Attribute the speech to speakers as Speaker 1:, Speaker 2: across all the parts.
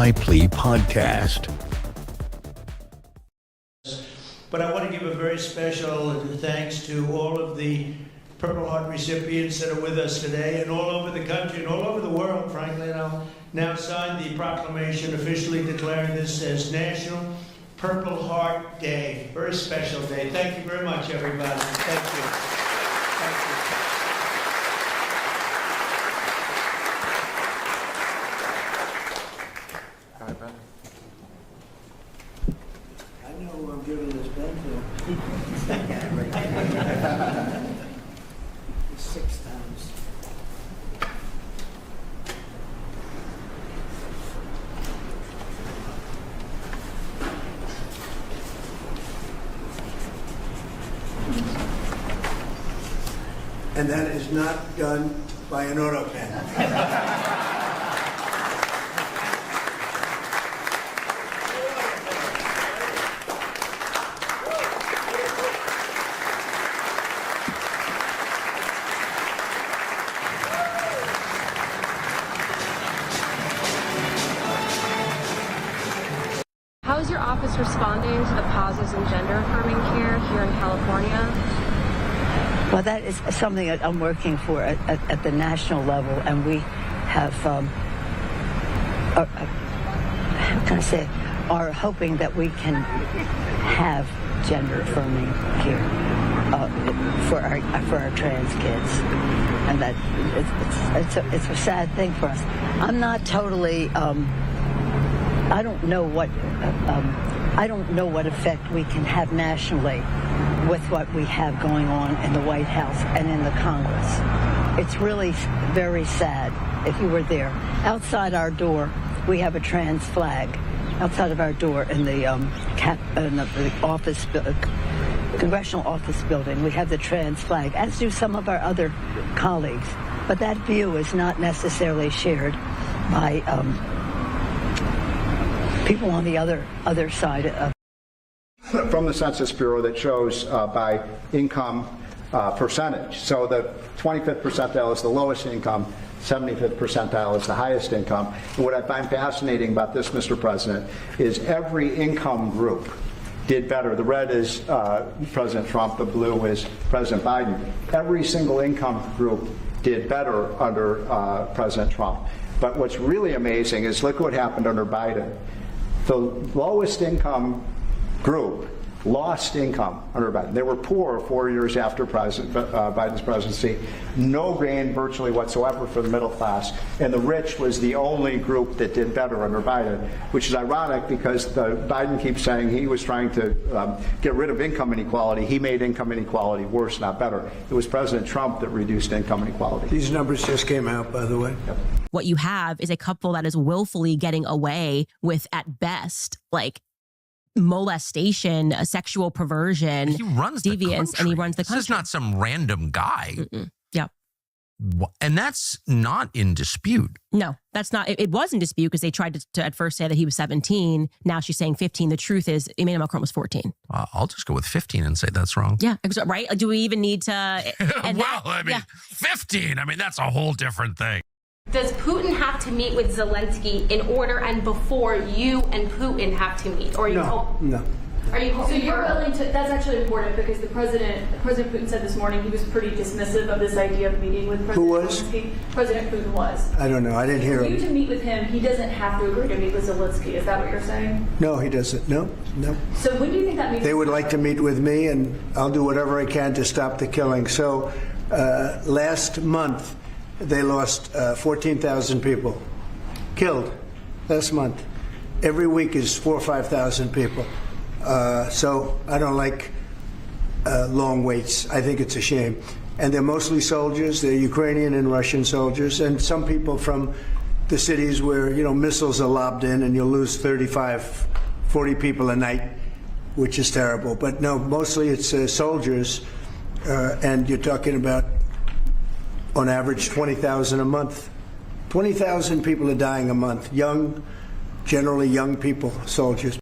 Speaker 1: Laipply podcast.
Speaker 2: But I want to give a very special thanks to all of the Purple Heart recipients that are with us today and all over the country and all over the world, frankly. And I'll now sign the proclamation officially declaring this as National Purple Heart Day. Very special day. Thank you very much, everybody. Thank you. Thank you.
Speaker 3: All right, Ben.
Speaker 2: I know who I'm giving this pen to. 6 times. And that is not done by an auto pen.
Speaker 4: How is your office responding to the pauses in gender affirming care here in California?
Speaker 5: Well, that is something that I'm working for at the national level, and we have, how can I say, are hoping that we can have gender affirming care for our trans kids, and that it's a sad thing for us. I'm not totally. I don't know what effect we can have nationally with what we have going on in the White House and in the Congress. It's really very sad. If you were there, outside our door, we have a trans flag. Outside of our door in the congressional office building, we have the trans flag, as do some of our other colleagues. But that view is not necessarily shared by people on the other side of.
Speaker 6: From the Census Bureau that shows by income percentage. So the 25th percentile is the lowest income, 75th percentile is the highest income. And what I find fascinating about this, Mr. President, is every income group did better. The red is President Trump, the blue is President Biden. Every single income group did better under President Trump. But what's really amazing is look what happened under Biden. The lowest income group lost income under Biden. They were poor 4 years after Biden's presidency. No gain virtually whatsoever for the middle class. And the rich was the only group that did better under Biden, which is ironic because Biden keeps saying he was trying to get rid of income inequality. He made income inequality worse, not better. It was President Trump that reduced income inequality.
Speaker 2: These numbers just came out, by the way.
Speaker 6: Yep.
Speaker 7: What you have is a couple that is willfully getting away with, at best, like molestation, sexual perversion,
Speaker 3: He runs
Speaker 7: deviance, and he runs the country.
Speaker 3: This is not some random guy.
Speaker 7: Yeah.
Speaker 3: And that's not in dispute.
Speaker 7: No, that's not. It was in dispute because they tried to at first say that he was 17. Now she's saying 15. The truth is Emmanuel Macron was 14.
Speaker 3: I'll just go with 15 and say that's wrong.
Speaker 7: Yeah, right? Like, do we even need to?
Speaker 3: Well, I mean, 15. I mean, that's a whole different thing.
Speaker 4: Does Putin have to meet with Zelensky in order and before you and Putin have to meet? Or are you
Speaker 2: No.
Speaker 4: Are you
Speaker 8: So you're willing to? That's actually important because President Putin said this morning he was pretty dismissive of this idea of meeting with President
Speaker 2: Who was?
Speaker 8: Zelensky. President Putin was.
Speaker 2: I don't know. I didn't hear
Speaker 8: For you
Speaker 2: him.
Speaker 8: to meet with him, he doesn't have to agree to meet with Zelensky. Is that what you're saying?
Speaker 2: No, he doesn't. No.
Speaker 8: So when do you think that meeting?
Speaker 2: They would like to meet with me, and I'll do whatever I can to stop the killing. So last month, they lost 14,000 people killed last month. Every week is 4,000 or 5,000 people. So I don't like long waits. I think it's a shame. And they're mostly soldiers. They're Ukrainian and Russian soldiers, and some people from the cities where, missiles are lobbed in and you'll lose 35, 40 people a night, which is terrible. But no, mostly it's soldiers, and you're talking about, on average, 20,000 a month. 20,000 people are dying a month. Young, generally young people, soldiers.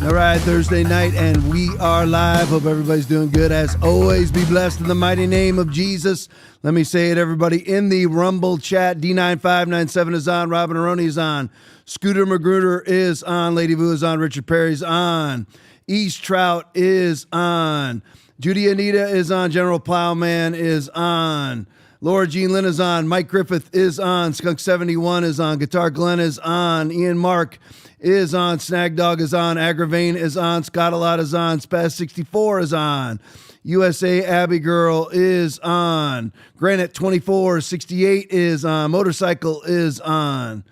Speaker 9: All right, Thursday night, and we are live. Hope everybody's doing good. As always, be blessed in the mighty name of Jesus. Let me say it, everybody, in the Rumble chat. D9597 is on. Robin Aroni is on. Scooter Magruder is on. Lady Vu is on. Richard Perry's on. East Trout is on. Judy Anita is on. General Plowman is on. Laura Jean Lynn is on. Mike Griffith is on. Skunk 71 is on. Guitar Glenn is on. Ian Mark is on. Snag Dog is on. Agravane is on. Scott Alot is on. Spaz 64 is on. USA Abby Girl is on. Granite 2468 is on. Motorcycle is on.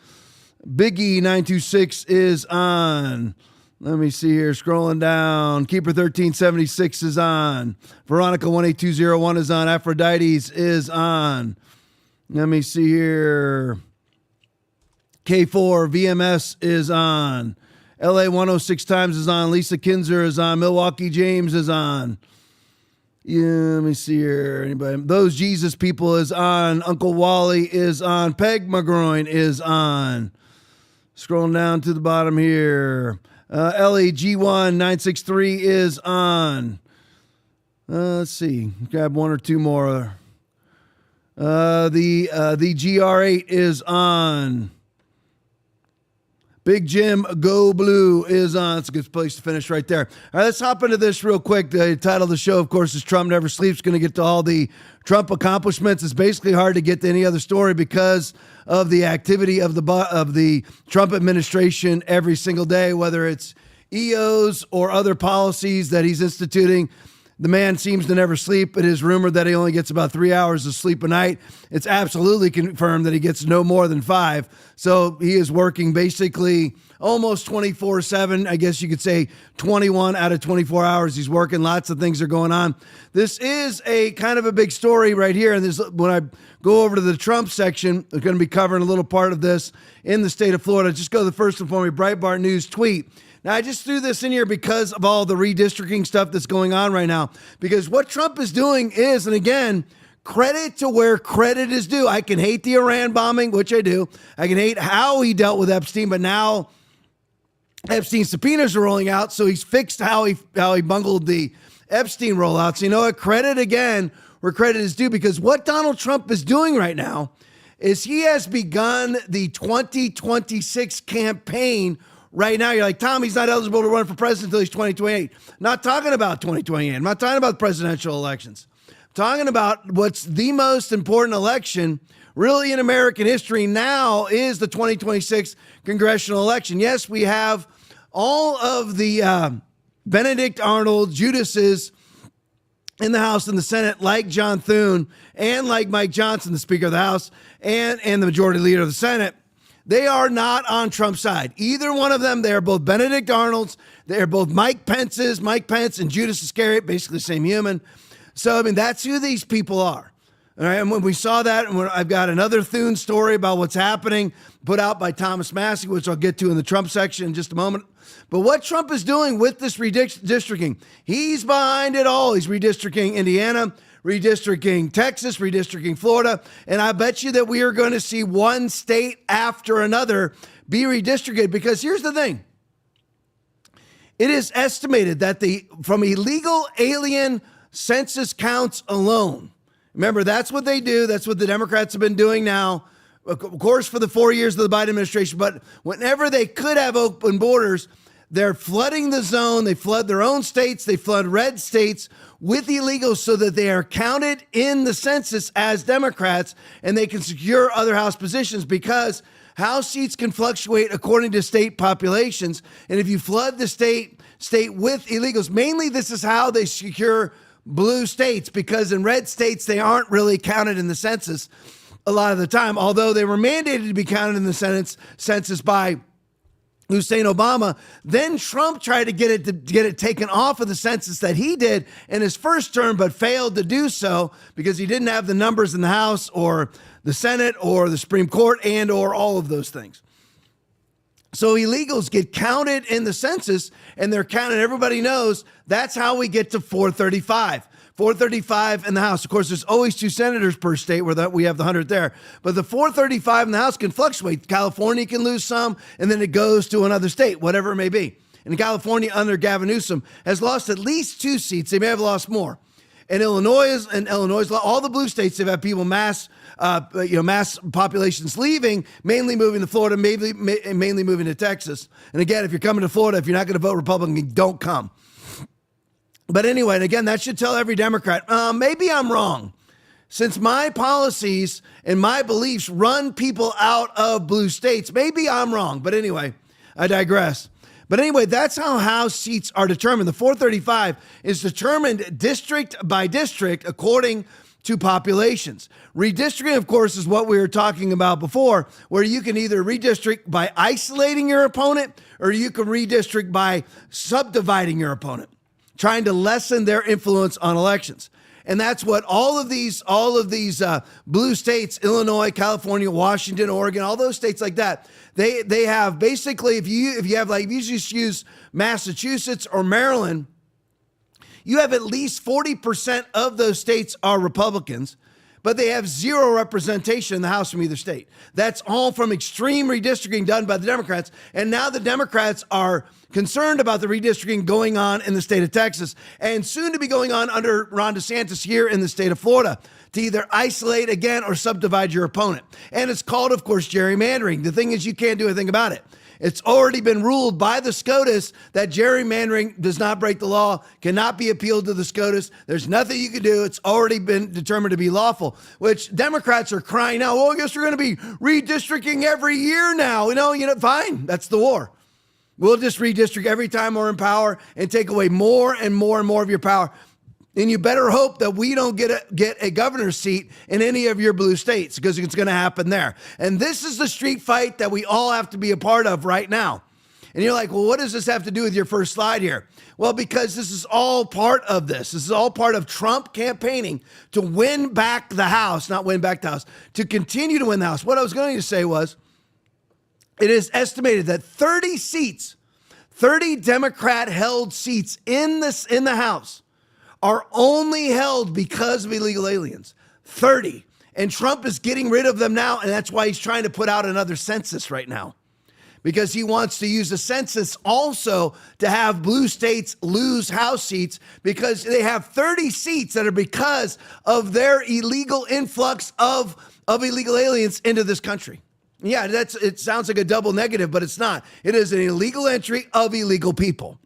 Speaker 9: Biggie 926 is on. Let me see here. Scrolling down. Keeper 1376 is on. Veronica 18201 is on. Aphrodite's is on. Let me see here. K4 VMS is on. LA 106 times is on. Lisa Kinzer is on. Milwaukee James is on. Yeah, let me see here. Anybody? Those Jesus People is on. Uncle Wally is on. Peg McGroin is on. Scrolling down to the bottom here. Ellie G1 963 is on. Let's see. Grab one or two more. The GR8 is on. Big Jim Go Blue is on. It's a good place to finish right there. All right, let's hop into this real quick. The title of the show, of course, is Trump Never Sleeps. Going to get to all the Trump accomplishments. It's basically hard to get to any other story because of the activity of the Trump administration every single day, whether it's EOs or other policies that he's instituting. The man seems to never sleep. It is rumored that he only gets about 3 hours of sleep a night. It's absolutely confirmed that he gets no more than 5. So he is working basically almost 24/7. I guess you could say 21 out of 24 hours he's working. Lots of things are going on. This is a kind of a big story right here. And this, when I go over to the Trump section, we're going to be covering a little part of this in the state of Florida. Just go to the first and foremost Breitbart News tweet. Now, I just threw this in here because of all the redistricting stuff that's going on right now. Because what Trump is doing is, and again, credit to where credit is due. I can hate the Iran bombing, which I do. I can hate how he dealt with Epstein, but now Epstein subpoenas are rolling out, so he's fixed how he bungled the Epstein rollout. So you know what? Credit again where credit is due, because what Donald Trump is doing right now is he has begun the 2026 campaign. Right now, you're like, Tom, he's not eligible to run for president until he's 2028. Not talking about 2028. I'm not talking about presidential elections. I'm talking about what's the most important election really in American history now is the 2026 congressional election. Yes, we have all of the Benedict Arnold Judases in the House and the Senate, like John Thune and like Mike Johnson, the Speaker of the House, and the Majority Leader of the Senate. They are not on Trump's side. Either one of them. They are both Benedict Arnolds. They are both Mike Pence's. Mike Pence and Judas Iscariot, basically the same human. So, I mean, that's who these people are. All right, and when we saw that, and I've got another Thune story about what's happening put out by Thomas Massey, which I'll get to in the Trump section in just a moment. But what Trump is doing with this redistricting, he's behind it all. He's redistricting Indiana, redistricting Texas, redistricting Florida, and I bet you that we are going to see one state after another be redistricted, because here's the thing. It is estimated that from illegal alien census counts alone, remember, that's what they do. That's what the Democrats have been doing now, of course, for the 4 years of the Biden administration. But whenever they could have open borders, they're flooding the zone. They flood their own states. They flood red states with illegals so that they are counted in the census as Democrats and they can secure other House positions, because House seats can fluctuate according to state populations. And if you flood the state with illegals, mainly this is how they secure blue states, because in red states, they aren't really counted in the census a lot of the time, although they were mandated to be counted in the census by Hussein Obama. Then Trump tried to get it taken off of the census that he did in his first term, but failed to do so because he didn't have the numbers in the House or the Senate or the Supreme Court and or all of those things. So illegals get counted in the census, and they're counted. Everybody knows that's how we get to 435. 435 in the House. Of course, there's always 2 senators per state, where we have the 100 there. But the 435 in the House can fluctuate. California can lose some, and then it goes to another state, whatever it may be. in California under Gavin Newsom has lost at least 2 seats. They may have lost more. And Illinois, all the blue states, they've had people mass populations leaving, mainly moving to Florida, mainly moving to Texas. And again, if you're coming to Florida, if you're not going to vote Republican, don't come. But anyway, and again, that should tell every Democrat, maybe I'm wrong. Since my policies and my beliefs run people out of blue states, maybe I'm wrong. But anyway, I digress. But anyway, that's how House seats are determined. The 435 is determined district by district according to populations. Redistricting, of course, is what we were talking about before, where you can either redistrict by isolating your opponent or you can redistrict by subdividing your opponent, trying to lessen their influence on elections. And that's what all of these blue states, Illinois, California, Washington, Oregon, all those states like that, they have basically, if you just use Massachusetts or Maryland, you have at least 40% of those states are Republicans, but they have 0 representation in the House from either state. That's all from extreme redistricting done by the Democrats. And now the Democrats are concerned about the redistricting going on in the state of Texas and soon to be going on under Ron DeSantis here in the state of Florida to either isolate again or subdivide your opponent. And it's called, of course, gerrymandering. The thing is, you can't do anything about it. It's already been ruled by the SCOTUS that gerrymandering does not break the law, cannot be appealed to the SCOTUS. There's nothing you can do. It's already been determined to be lawful, which Democrats are crying out, well, I guess we're going to be redistricting every year now. Fine. That's the war. We'll just redistrict every time we're in power and take away more and more and more of your power. And you better hope that we don't get a governor's seat in any of your blue states, because it's going to happen there. And this is the street fight that we all have to be a part of right now. And you're like, well, what does this have to do with your first slide here? Well, because this is all part of this. This is all part of Trump campaigning to win back the House, not win back the House, to continue to win the House. What I was going to say was, it is estimated that 30 Democrat-held seats in the House are only held because of illegal aliens. 30. And Trump is getting rid of them now, and that's why he's trying to put out another census right now, because he wants to use the census also to have blue states lose House seats, because they have 30 seats that are because of their illegal influx of illegal aliens into this country. Yeah, it sounds like a double negative, but it's not. It is an illegal entry of illegal people.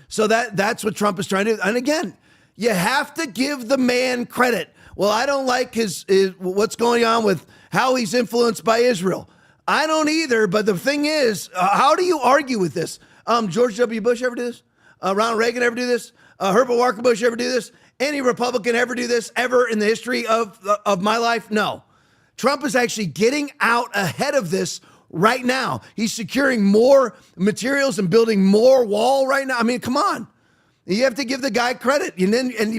Speaker 9: So that's what Trump is trying to do. And again, you have to give the man credit. Well, I don't like his what's going on with how he's influenced by Israel. I don't either. But the thing is, how do you argue with this? George W. Bush ever do this? Ronald Reagan ever do this? Herbert Walker Bush ever do this? Any Republican ever do this ever in the history of my life? No. Trump is actually getting out ahead of this right now. He's securing more materials and building more wall right now. I mean, come on. You have to give the guy credit,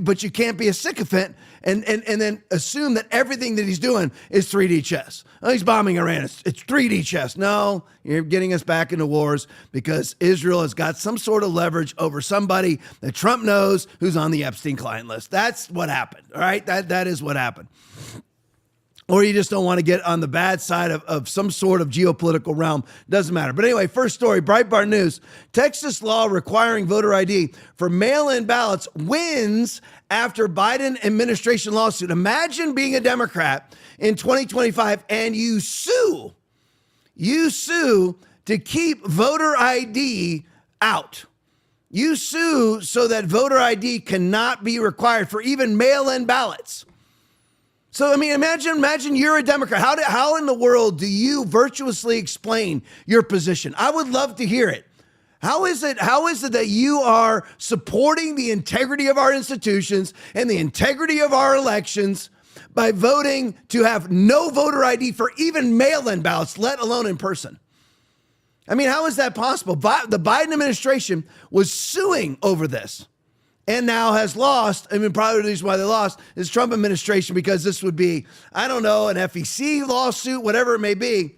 Speaker 9: but you can't be a sycophant and then assume that everything that he's doing is 3D chess. Oh, he's bombing Iran. It's 3D chess. No, you're getting us back into wars because Israel has got some sort of leverage over somebody that Trump knows who's on the Epstein client list. That's what happened. All right, that is what happened. Or you just don't want to get on the bad side of some sort of geopolitical realm. Doesn't matter. But anyway, first story, Breitbart News. Texas law requiring voter ID for mail-in ballots wins after Biden administration lawsuit. Imagine being a Democrat in 2025 and you sue to keep voter ID out. You sue so that voter ID cannot be required for even mail-in ballots. So, I mean, imagine you're a Democrat. How in the world do you virtuously explain your position? I would love to hear it. How is it that you are supporting the integrity of our institutions and the integrity of our elections by voting to have no voter ID for even mail-in ballots, let alone in person? I mean, how is that possible? The Biden administration was suing over this and now has lost. I mean, probably the reason why they lost is Trump administration, because this would be, I don't know, an FEC lawsuit, whatever it may be,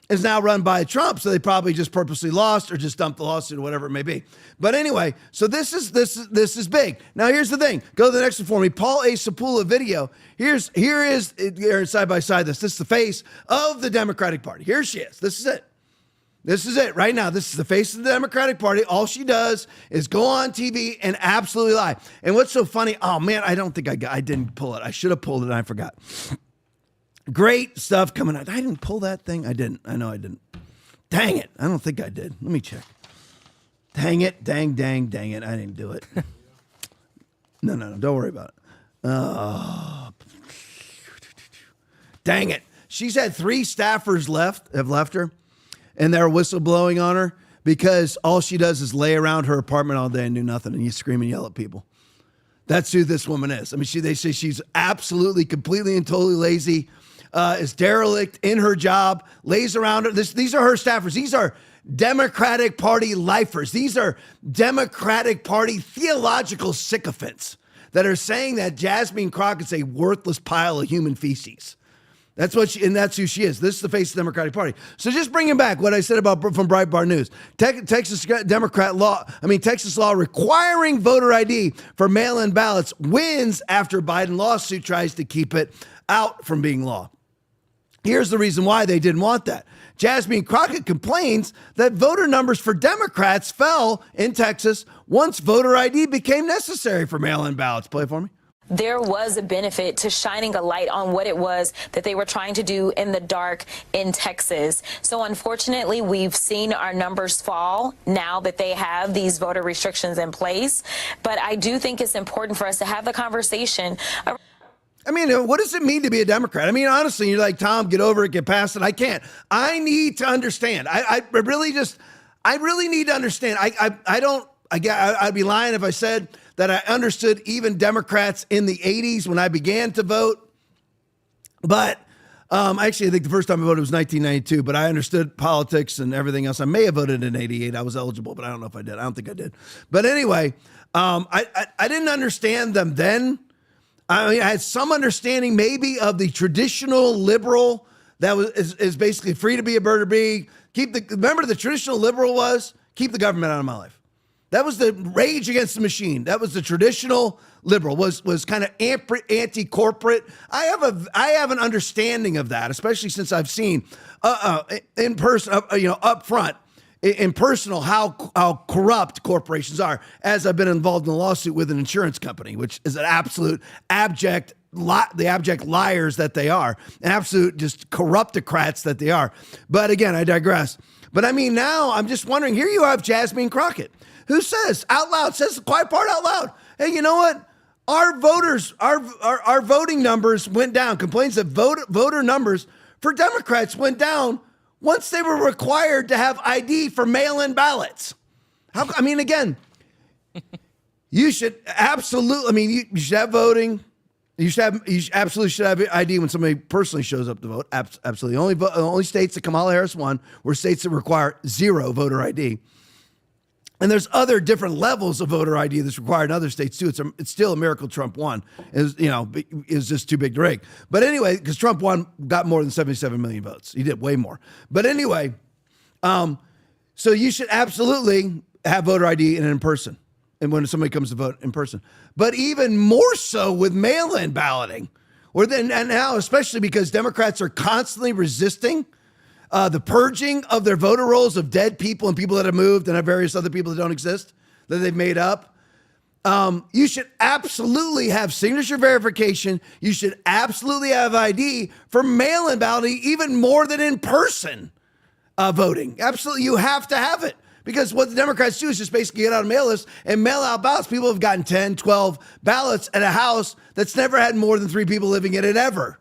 Speaker 9: is now run by Trump. So they probably just purposely lost or just dumped the lawsuit or whatever it may be. But anyway, so this is big. Now, here's the thing. Go to the next one for me. Paul A. Sapula video. Here is side by side this. This is the face of the Democratic Party. Here she is. This is it. This is it right now. This is the face of the Democratic Party. All she does is go on TV and absolutely lie. And what's so funny? Oh man, I don't think I didn't pull it. I should have pulled it and I forgot. Great stuff coming out. I didn't pull that thing. I didn't. I know I didn't. Dang it. I don't think I did. Let me check. Dang it. Dang it. I didn't do it. No. Don't worry about it. Dang it. She's had 3 staffers have left her, and they're whistleblowing on her because all she does is lay around her apartment all day and do nothing, and you scream and yell at people. That's who this woman is. I mean, they say she's absolutely, completely, and totally lazy, is derelict in her job, lays around her. These are her staffers. These are Democratic Party lifers. These are Democratic Party theological sycophants that are saying that Jasmine Crockett's a worthless pile of human feces. That's that's who she is. This is the face of the Democratic Party. So just bringing back what I said about from Breitbart News. Texas law requiring voter ID for mail-in ballots wins after Biden lawsuit tries to keep it out from being law. Here's the reason why they didn't want that. Jasmine Crockett complains that voter numbers for Democrats fell in Texas once voter ID became necessary for mail-in ballots. Play it for me.
Speaker 10: There was a benefit to shining a light on what it was that they were trying to do in the dark in Texas. So unfortunately, we've seen our numbers fall now that they have these voter restrictions in place. But I do think it's important for us to have the conversation.
Speaker 9: I mean, what does it mean to be a Democrat? I mean, honestly, you're like, Tom, get over it, get past it. I can't. I need to understand. I really need to understand. I'd be lying if I said that I understood even Democrats in the 80s when I began to vote. But actually, I think the first time I voted was 1992, but I understood politics and everything else. I may have voted in 88. I was eligible, but I don't know if I did. I don't think I did. But anyway, I didn't understand them then. I mean, I had some understanding maybe of the traditional liberal that is basically free to be a bird or bee. Remember the traditional liberal was keep the government out of my life. That was the rage against the machine. That was the traditional liberal, was kind of anti-corporate. I have an understanding of that, especially since I've seen in person, up front, in personal, how corrupt corporations are, as I've been involved in a lawsuit with an insurance company, which is an absolute abject liars that they are, absolute just corruptocrats that they are. But again, I digress. But I mean, now I'm just wondering, here you have Jasmine Crockett, who says the quiet part out loud, hey, you know what? Our voting numbers went down. Complains that voter numbers for Democrats went down once they were required to have ID for mail-in ballots. Again, you should absolutely, you should have voting. You absolutely should have ID when somebody personally shows up to vote. Absolutely. Only states that Kamala Harris won were states that require 0 voter ID. And there's other different levels of voter ID that's required in other states too. It's still a miracle Trump won. Is just too big to rig. But anyway, because Trump got more than 77 million votes. He did way more. But anyway, so you should absolutely have voter ID and in person. And when somebody comes to vote in person. But even more so with mail-in balloting. And now, especially because Democrats are constantly resisting the purging of their voter rolls of dead people and people that have moved and have various other people that don't exist that they've made up. You should absolutely have signature verification. You should absolutely have ID for mail-in balloting, even more than in-person voting. Absolutely, you have to have it. Because what the Democrats do is just basically get out a mail list and mail out ballots. People have gotten 10, 12 ballots at a house that's never had more than 3 people living in it ever.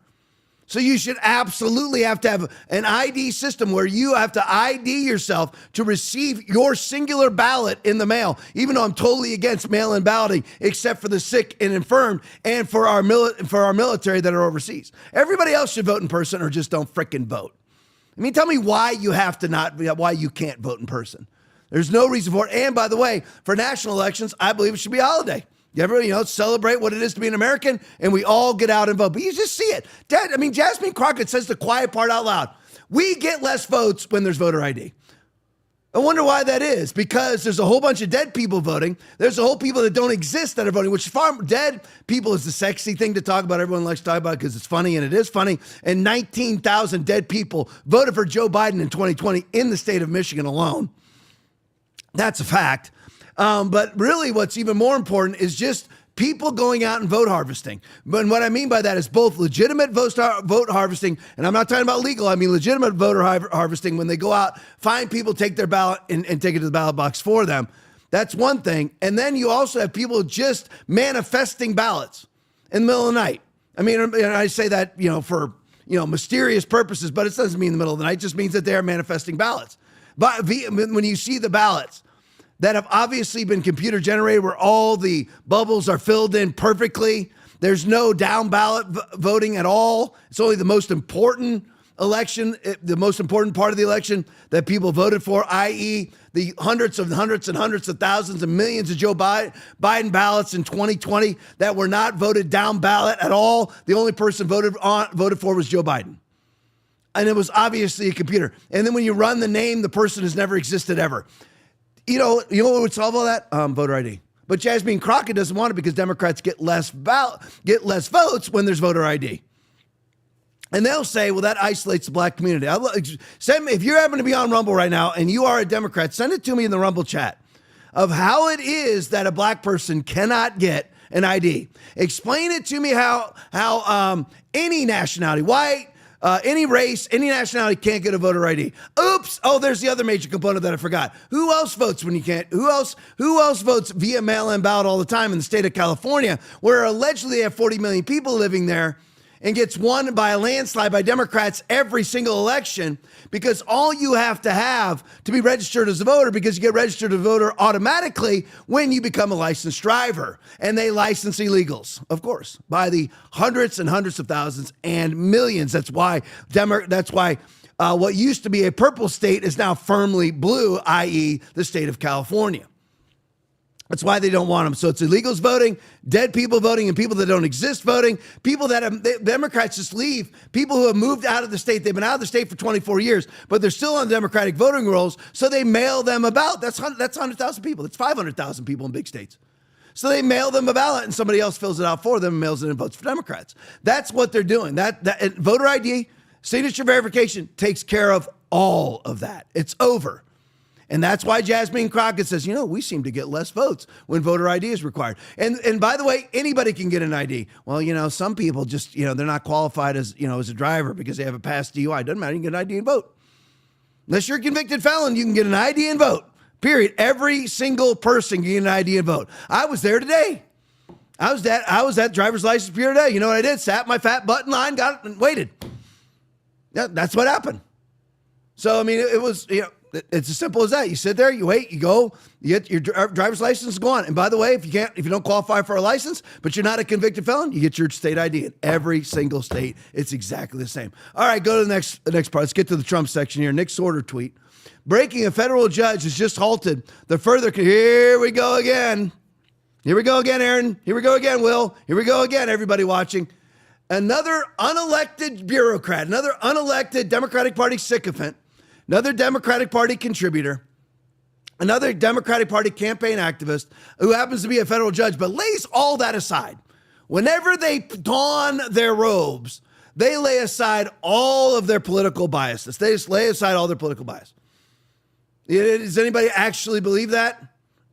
Speaker 9: So you should absolutely have to have an ID system where you have to ID yourself to receive your singular ballot in the mail, even though I'm totally against mail-in balloting, except for the sick and infirm and for our military that are overseas. Everybody else should vote in person or just don't frickin' vote. Tell me why why you can't vote in person. There's no reason for it. And by the way, for national elections, I believe it should be a holiday. You ever, celebrate what it is to be an American, and we all get out and vote. But you just see it. Jasmine Crockett says the quiet part out loud. We get less votes when there's voter ID. I wonder why that is, because there's a whole bunch of dead people voting. There's a whole people that don't exist that are voting, which dead people is the sexy thing to talk about. Everyone likes to talk about it because it's funny, and it is funny. And 19,000 dead people voted for Joe Biden in 2020 in the state of Michigan alone. That's a fact. But really what's even more important is just people going out and vote harvesting. But what I mean by that is both legitimate vote harvesting, and I'm not talking about legal, I mean legitimate voter harvesting when they go out, find people, take their ballot, and take it to the ballot box for them. That's one thing. And then you also have people just manifesting ballots in the middle of the night. I mean, I say that, for, mysterious purposes, but it doesn't mean in the middle of the night. It just means that they are manifesting ballots. But when you see the ballots that have obviously been computer generated where all the bubbles are filled in perfectly, there's no down ballot voting at all. It's only the most important election, the most important part of the election that people voted for, i.e. the hundreds and hundreds of thousands and millions of Joe Biden ballots in 2020 that were not voted down ballot at all. The only person voted for was Joe Biden. And it was obviously a computer. And then when you run the name, the person has never existed ever. You know what would solve all that? Voter ID. But Jasmine Crockett doesn't want it because Democrats get less votes when there's voter ID. And they'll say, well, that isolates the black community. If you happen to be on Rumble right now and you are a Democrat, send it to me in the Rumble chat of how it is that a black person cannot get an ID. Explain it to me how any nationality, white, any race, any nationality can't get a voter ID. Oops. Oh, there's the other major component that I forgot. Who else votes when you can't? Who else votes via mail-in ballot all the time in the state of California, where allegedly they have 40 million people living there and gets won by a landslide by Democrats every single election, because all you have to be registered as a voter, because you get registered as a voter automatically when you become a licensed driver. And they license illegals, of course, by the hundreds and hundreds of thousands and millions. That's why what used to be a purple state is now firmly blue, i.e. the state of California. That's why they don't want them. So it's illegals voting, dead people voting, and people that don't exist voting, people that Democrats just leave, people who have moved out of the state. They've been out of the state for 24 years, but they're still on Democratic voting rolls, so they mail them a ballot. That's 100,000 people. That's 500,000 people in big states. So they mail them a ballot, and somebody else fills it out for them and mails it and votes for Democrats. That's what they're doing. And voter ID, signature verification takes care of all of that. It's over. And that's why Jasmine Crockett says, we seem to get less votes when voter ID is required. And by the way, anybody can get an ID. Well, some people just, they're not qualified as a driver because they have a past DUI. Doesn't matter. You can get an ID and vote. Unless you're a convicted felon, you can get an ID and vote. Period. Every single person can get an ID and vote. I was there today. I was at driver's license bureau today. You know what I did? Sat my fat butt in line, got it, and waited. Yeah, that's what happened. So, I mean, it was, it's as simple as that. You sit there, you wait, you go, you get your driver's license, go on. And by the way, if you don't qualify for a license, but you're not a convicted felon, you get your state ID in every single state. It's exactly the same. All right, go to the next part. Let's get to the Trump section here. Nick Sorter tweet. Breaking: a federal judge has just halted the further. Here we go again. Here we go again, Aaron. Here we go again, Will. Here we go again, everybody watching. Another unelected bureaucrat, another unelected Democratic Party sycophant, another Democratic Party contributor, another Democratic Party campaign activist who happens to be a federal judge, but lays all that aside. Whenever they don their robes, they lay aside all of their political biases. They just lay aside all their political bias. Does anybody actually believe that?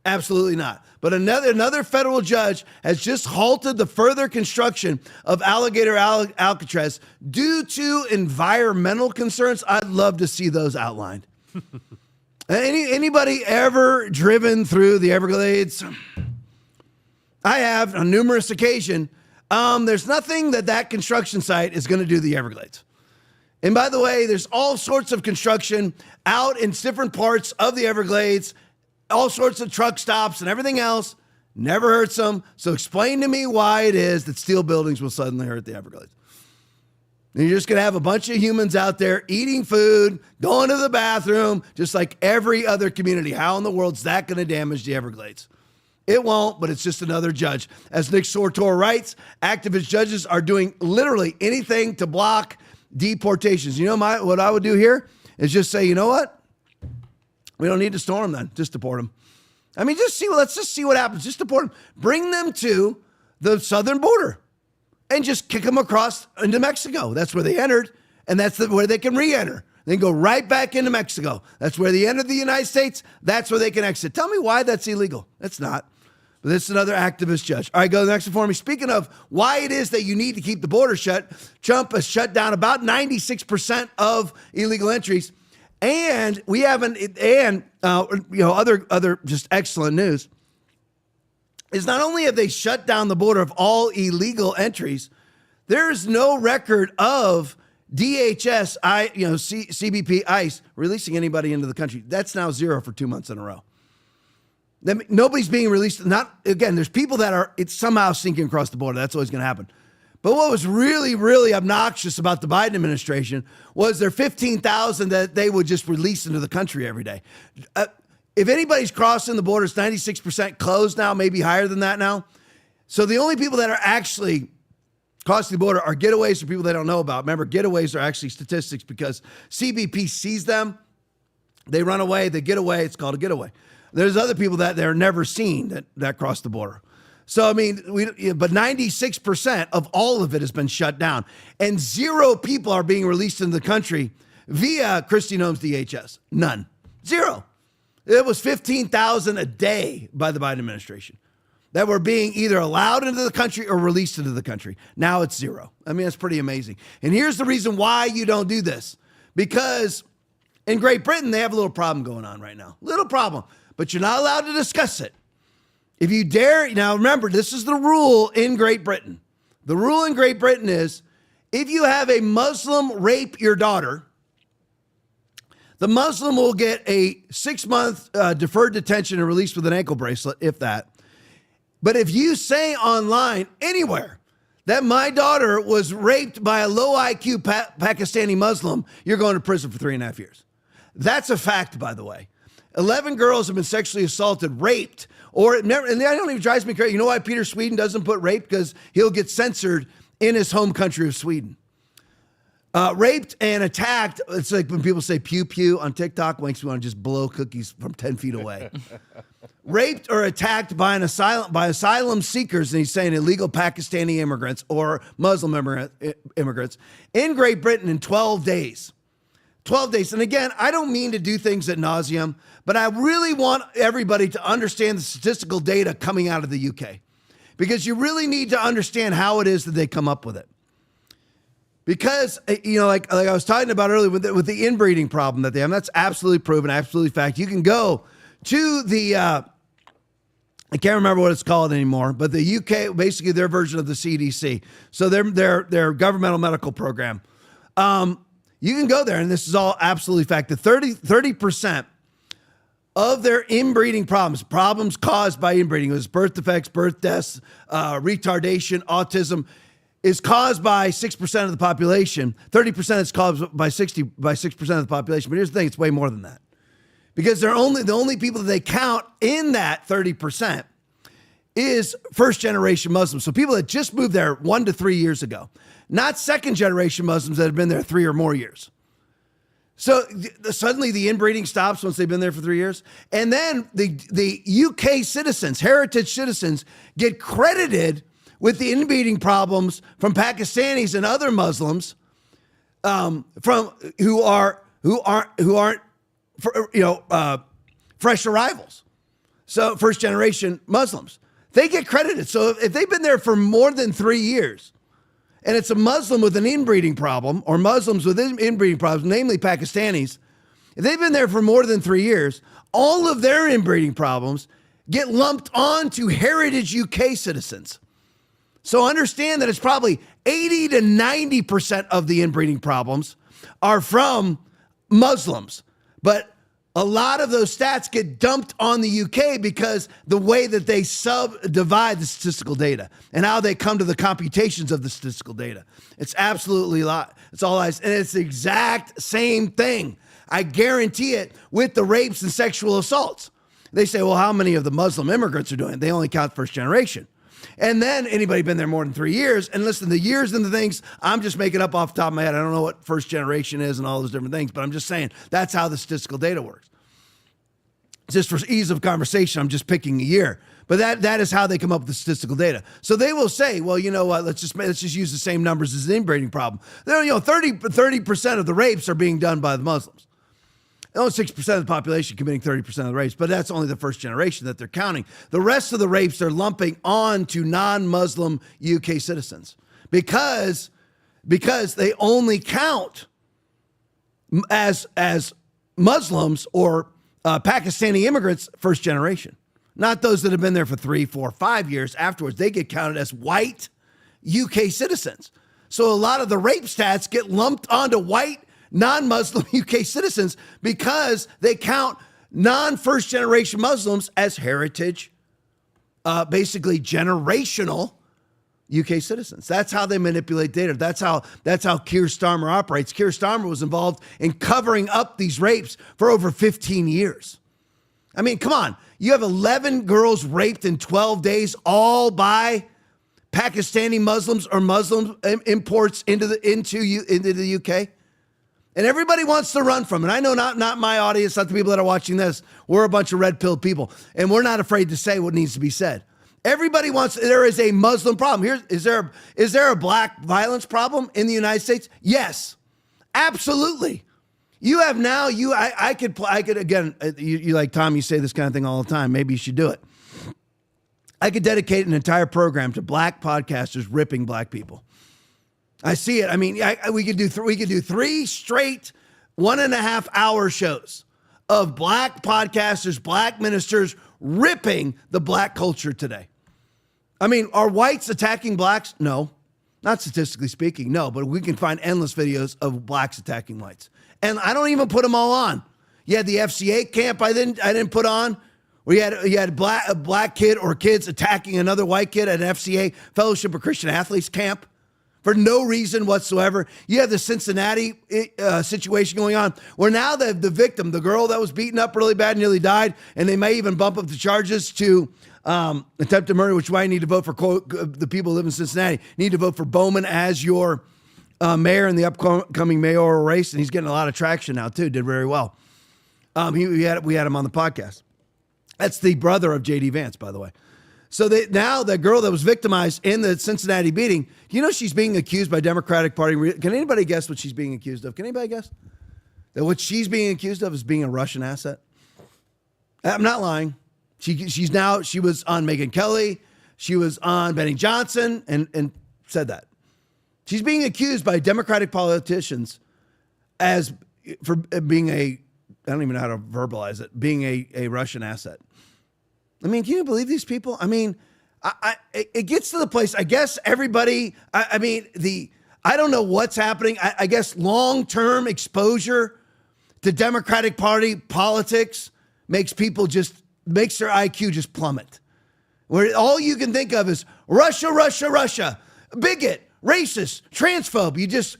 Speaker 9: Absolutely not. But another federal judge has just halted the further construction of Alligator Alcatraz due to environmental concerns. I'd love to see those outlined. Anybody ever driven through the Everglades? I have on numerous occasions. There's nothing that construction site is going to do to the Everglades. And by the way, there's all sorts of construction out in different parts of the Everglades, all sorts of truck stops and everything else. Never hurts them. So explain to me why it is that steel buildings will suddenly hurt the Everglades. And you're just going to have a bunch of humans out there eating food, going to the bathroom, just like every other community. How in the world is that going to damage the Everglades? It won't, but it's just another judge. As Nick Sortor writes, activist judges are doing literally anything to block deportations. You know what I would do here is just say, you know what? We don't need to storm them then. Just deport them. I mean, let's just see what happens. Just deport them. Bring them to the southern border and just kick them across into Mexico. That's where they entered, and that's where they can re-enter. Then go right back into Mexico. That's where they entered the United States. That's where they can exit. Tell me why that's illegal. It's not. But this is another activist judge. All right, go to the next one for me. Speaking of why it is that you need to keep the border shut, Trump has shut down about 96% of illegal entries. And we haven't, other just excellent news is not only have they shut down the border of all illegal entries, there's no record of DHS, CBP, ICE releasing anybody into the country. That's now zero for 2 months in a row. Nobody's being released. There's people that it's somehow sinking across the border. That's always going to happen. But what was really, really obnoxious about the Biden administration was their 15,000 that they would just release into the country every day. If anybody's crossing the border, it's 96% closed now, maybe higher than that now. So the only people that are actually crossing the border are getaways for people they don't know about. Remember, getaways are actually statistics because CBP sees them. They run away, they get away. It's called a getaway. There's other people that they're never seen that cross the border. So, I mean, but 96% of all of it has been shut down. And 0 people are being released into the country via Kristi Noem's DHS. None. 0. It was 15,000 a day by the Biden administration that were being either allowed into the country or released into the country. Now it's 0. I mean, that's pretty amazing. And here's the reason why you don't do this. Because in Great Britain, they have a little problem going on right now. Little problem. But you're not allowed to discuss it. If you dare, now remember, this is the rule in Great Britain. The rule in Great Britain is if you have a Muslim rape your daughter, the Muslim will get a 6-month deferred detention and released with an ankle bracelet, if that. But if you say online anywhere that my daughter was raped by a low IQ Pakistani Muslim, you're going to prison for 3.5 years. That's a fact, by the way. 11 girls have been sexually assaulted, raped, or it never, and that don't even drives me crazy. You know why Peter Sweden doesn't put rape? Because he'll get censored in his home country of Sweden. Raped and attacked. It's like when people say pew pew on TikTok, makes me want to just blow cookies from 10 feet away. Raped or attacked by asylum seekers, and he's saying illegal Pakistani immigrants or Muslim immigrants in Great Britain in 12 days. 12 days. And again, I don't mean to do things ad nauseum, but I really want everybody to understand the statistical data coming out of the UK, because you really need to understand how it is that they come up with it. Because, like I was talking about earlier with the inbreeding problem that they have, that's absolutely proven, absolutely fact. You can go to the, I can't remember what it's called anymore, but the UK, basically their version of the CDC. So their governmental medical program. You can go there, and this is all absolutely fact. The 30% of their inbreeding problems caused by inbreeding, it was birth defects, birth deaths, retardation, autism, is caused by 6% of the population. 30% is caused by 6% of the population. But here's the thing, it's way more than that. Because the only people that they count in that 30% is first-generation Muslims. So people that just moved there 1 to 3 years ago. Not second-generation Muslims that have been there 3 or more years. So suddenly the inbreeding stops once they've been there for 3 years. And then the UK citizens, heritage citizens, get credited with the inbreeding problems from Pakistanis and other Muslims who aren't fresh arrivals. So first-generation Muslims. They get credited. So if they've been there for more than 3 years, and it's a Muslim with an inbreeding problem, or Muslims with inbreeding problems, namely Pakistanis, if they've been there for more than 3 years, all of their inbreeding problems get lumped onto heritage UK citizens. So understand that it's probably 80 to 90% of the inbreeding problems are from Muslims. But a lot of those stats get dumped on the UK because the way that they subdivide the statistical data and how they come to the computations of the statistical data. It's absolutely a lot. It's all lies. And it's the exact same thing. I guarantee it with the rapes and sexual assaults. They say, well, how many of the Muslim immigrants are doing it? They only count first generation. And then anybody been there more than 3 years, and listen, the years and the things, I'm just making up off the top of my head. I don't know what first generation is and all those different things, but I'm just saying that's how the statistical data works. just for ease of conversation, I'm just picking a year. But that is how they come up with the statistical data. So they will say, well, you know what, let's just use the same numbers as the inbreeding problem. There, 30% of the rapes are being done by the Muslims. Only 6% of the population committing 30% of the rapes, but that's only the first generation that they're counting. The rest of the rapes they're lumping on to non-Muslim UK citizens because they only count as Muslims or Pakistani immigrants first generation. Not those that have been there for 3, 4, 5 years afterwards. They get counted as white UK citizens. So a lot of the rape stats get lumped onto white, non-Muslim UK citizens because they count non-first generation Muslims as heritage, basically generational UK citizens. That's how they manipulate data. That's how Keir Starmer operates. Keir Starmer was involved in covering up these rapes for over 15 years. I mean, come on. You have 11 girls raped in 12 days, all by Pakistani Muslims or Muslim imports into the UK. And everybody wants to run from it. I know not my audience, not the people that are watching this. We're a bunch of red-pilled people, and we're not afraid to say what needs to be said. Everybody wants, there is a Muslim problem. Is there a black violence problem in the United States? Yes, absolutely. You have now, I could again, you like Tom, you say this kind of thing all the time. Maybe you should do it. I could dedicate an entire program to black podcasters ripping black people. I see it. I mean, we could do 3 straight 1.5 hour shows of black podcasters, black ministers ripping the black culture today. I mean, are whites attacking blacks? No, not statistically speaking. No, but we can find endless videos of blacks attacking whites. And I don't even put them all on. You had the FCA camp I didn't put on, where you had a black kid or kids attacking another white kid at an FCA, Fellowship of Christian Athletes camp, for no reason whatsoever. You have the Cincinnati situation going on, where now the victim, the girl that was beaten up really bad, nearly died, and they may even bump up the charges to attempted murder, which is why you need to vote for the people who live in Cincinnati. You need to vote for Bowman as your mayor in the upcoming mayoral race, and he's getting a lot of traction now too. Did very well. We had him on the podcast. That's the brother of J.D. Vance, by the way. So now the girl that was victimized in the Cincinnati beating, you know, she's being accused by Democratic Party. Can anybody guess what she's being accused of? Can anybody guess? That what she's being accused of is being a Russian asset. I'm not lying. She was on Megyn Kelly. She was on Benny Johnson and said that. She's being accused by Democratic politicians for being I don't even know how to verbalize it, being a Russian asset. I mean, can you believe these people? I mean, it gets to the place, I guess everybody, I don't know what's happening. I guess long-term exposure to Democratic Party politics makes their IQ just plummet. Where all you can think of is Russia, Russia, Russia, bigot, racist, transphobe. You just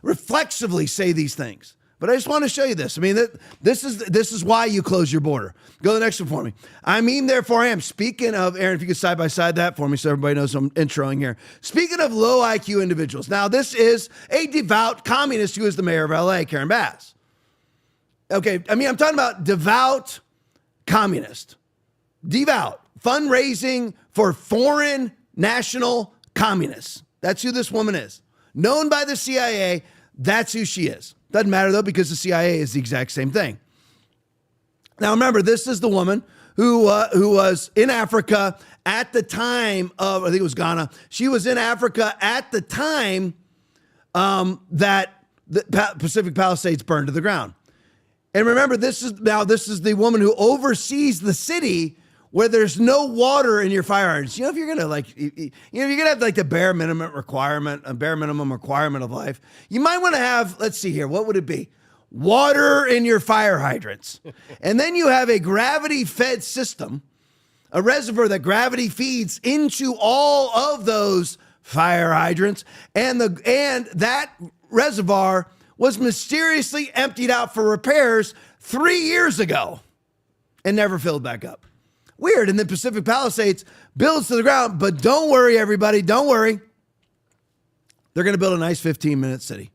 Speaker 9: reflexively say these things. But I just want to show you this. I mean, this is why you close your border. Go to the next one for me. I mean, therefore I am. Speaking of, Aaron, if you could side by side that for me so everybody knows I'm introing here. Speaking of low IQ individuals. Now, this is a devout communist who is the mayor of LA, Karen Bass. Okay, I mean, I'm talking about devout communist. Devout. Fundraising for foreign national communists. That's who this woman is. Known by the CIA, that's who she is. Doesn't matter, though, because the CIA is the exact same thing. Now, remember, this is the woman who was in Africa at the time of, I think it was Ghana. She was in Africa at the time that the Pacific Palisades burned to the ground. And remember, this is the woman who oversees the city where there's no water in your fire hydrants. You know, if you're gonna you're gonna have like the bare minimum requirement of life, you might want to have, let's see here, what would it be? Water in your fire hydrants. And then you have a gravity-fed system, a reservoir that gravity feeds into all of those fire hydrants, and that reservoir was mysteriously emptied out for repairs 3 years ago and never filled back up. Weird. And then Pacific Palisades builds to the ground. But don't worry, everybody. Don't worry. They're going to build a nice 15-minute city.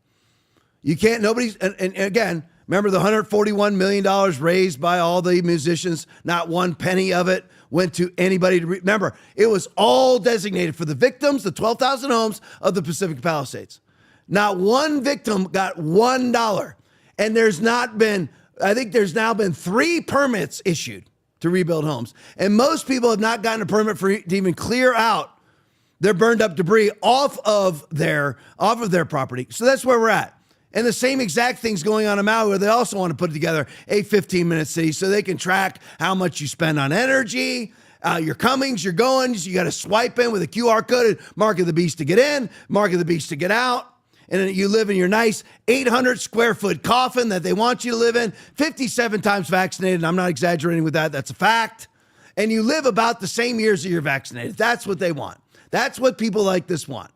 Speaker 9: You can't, and again, Remember the $141 million raised by all the musicians? Not one penny of it went to anybody to remember. It was all designated for the victims, the 12,000 homes of the Pacific Palisades. Not one victim got $1. And there's not been, I think there's now been 3 permits issued to rebuild homes. And most people have not gotten a permit to even clear out their burned up debris off of their property. So that's where we're at. And the same exact thing's going on in Maui, where they also want to put together a 15-minute city so they can track how much you spend on energy, your comings, your goings. You got to swipe in with a QR code, mark of the beast to get in, mark of the beast to get out. And then you live in your nice 800 square foot coffin that they want you to live in, 57 times vaccinated. And I'm not exaggerating with that. That's a fact. And you live about the same years that you're vaccinated. That's what they want. That's what people like this want.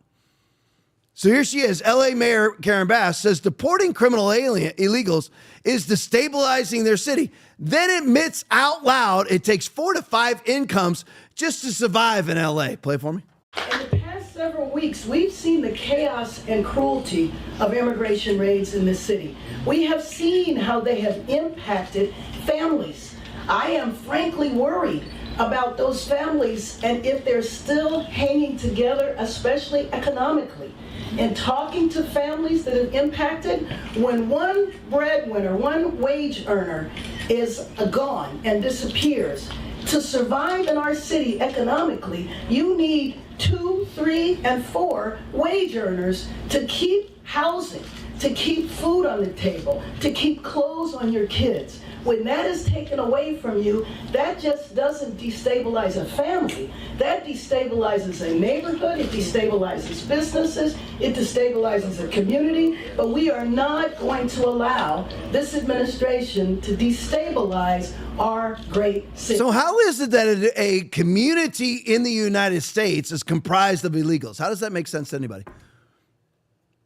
Speaker 9: So here she is. LA Mayor Karen Bass says deporting criminal illegals is destabilizing their city. Then admits out loud it takes 4 to 5 incomes just to survive in LA. Play it for me.
Speaker 11: In the past several weeks, we've seen the chaos and cruelty of immigration raids in this city. We have seen how they have impacted families. I am frankly worried about those families and if they're still hanging together, especially economically. And talking to families that have impacted, when one breadwinner, one wage earner is gone and disappears, to survive in our city economically, you need 2, 3, and 4 wage earners to keep housing, to keep food on the table, to keep clothes on your kids. When that is taken away from you, that just doesn't destabilize a family. That destabilizes a neighborhood, it destabilizes businesses, it destabilizes a community, but we are not going to allow this administration to destabilize our great city.
Speaker 9: So how is it that a community in the United States is comprised of illegals? How does that make sense to anybody?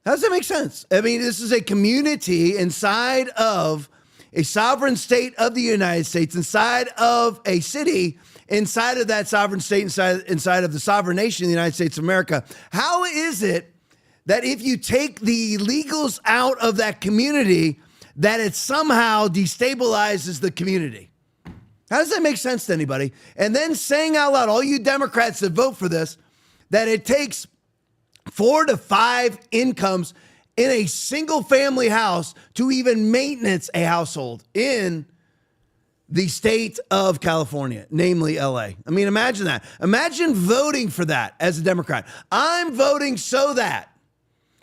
Speaker 9: How does that make sense? I mean, this is a community inside of a sovereign state of the United States, inside of a city, inside of that sovereign state, inside of the sovereign nation of the United States of America. How is it that if you take the illegals out of that community, that it somehow destabilizes the community? How does that make sense to anybody? And then saying out loud, all you Democrats that vote for this, that it takes 4 to 5 incomes in a single family house to even maintenance a household in the state of California, namely LA. I mean, imagine that. Imagine voting for that as a Democrat. I'm voting so that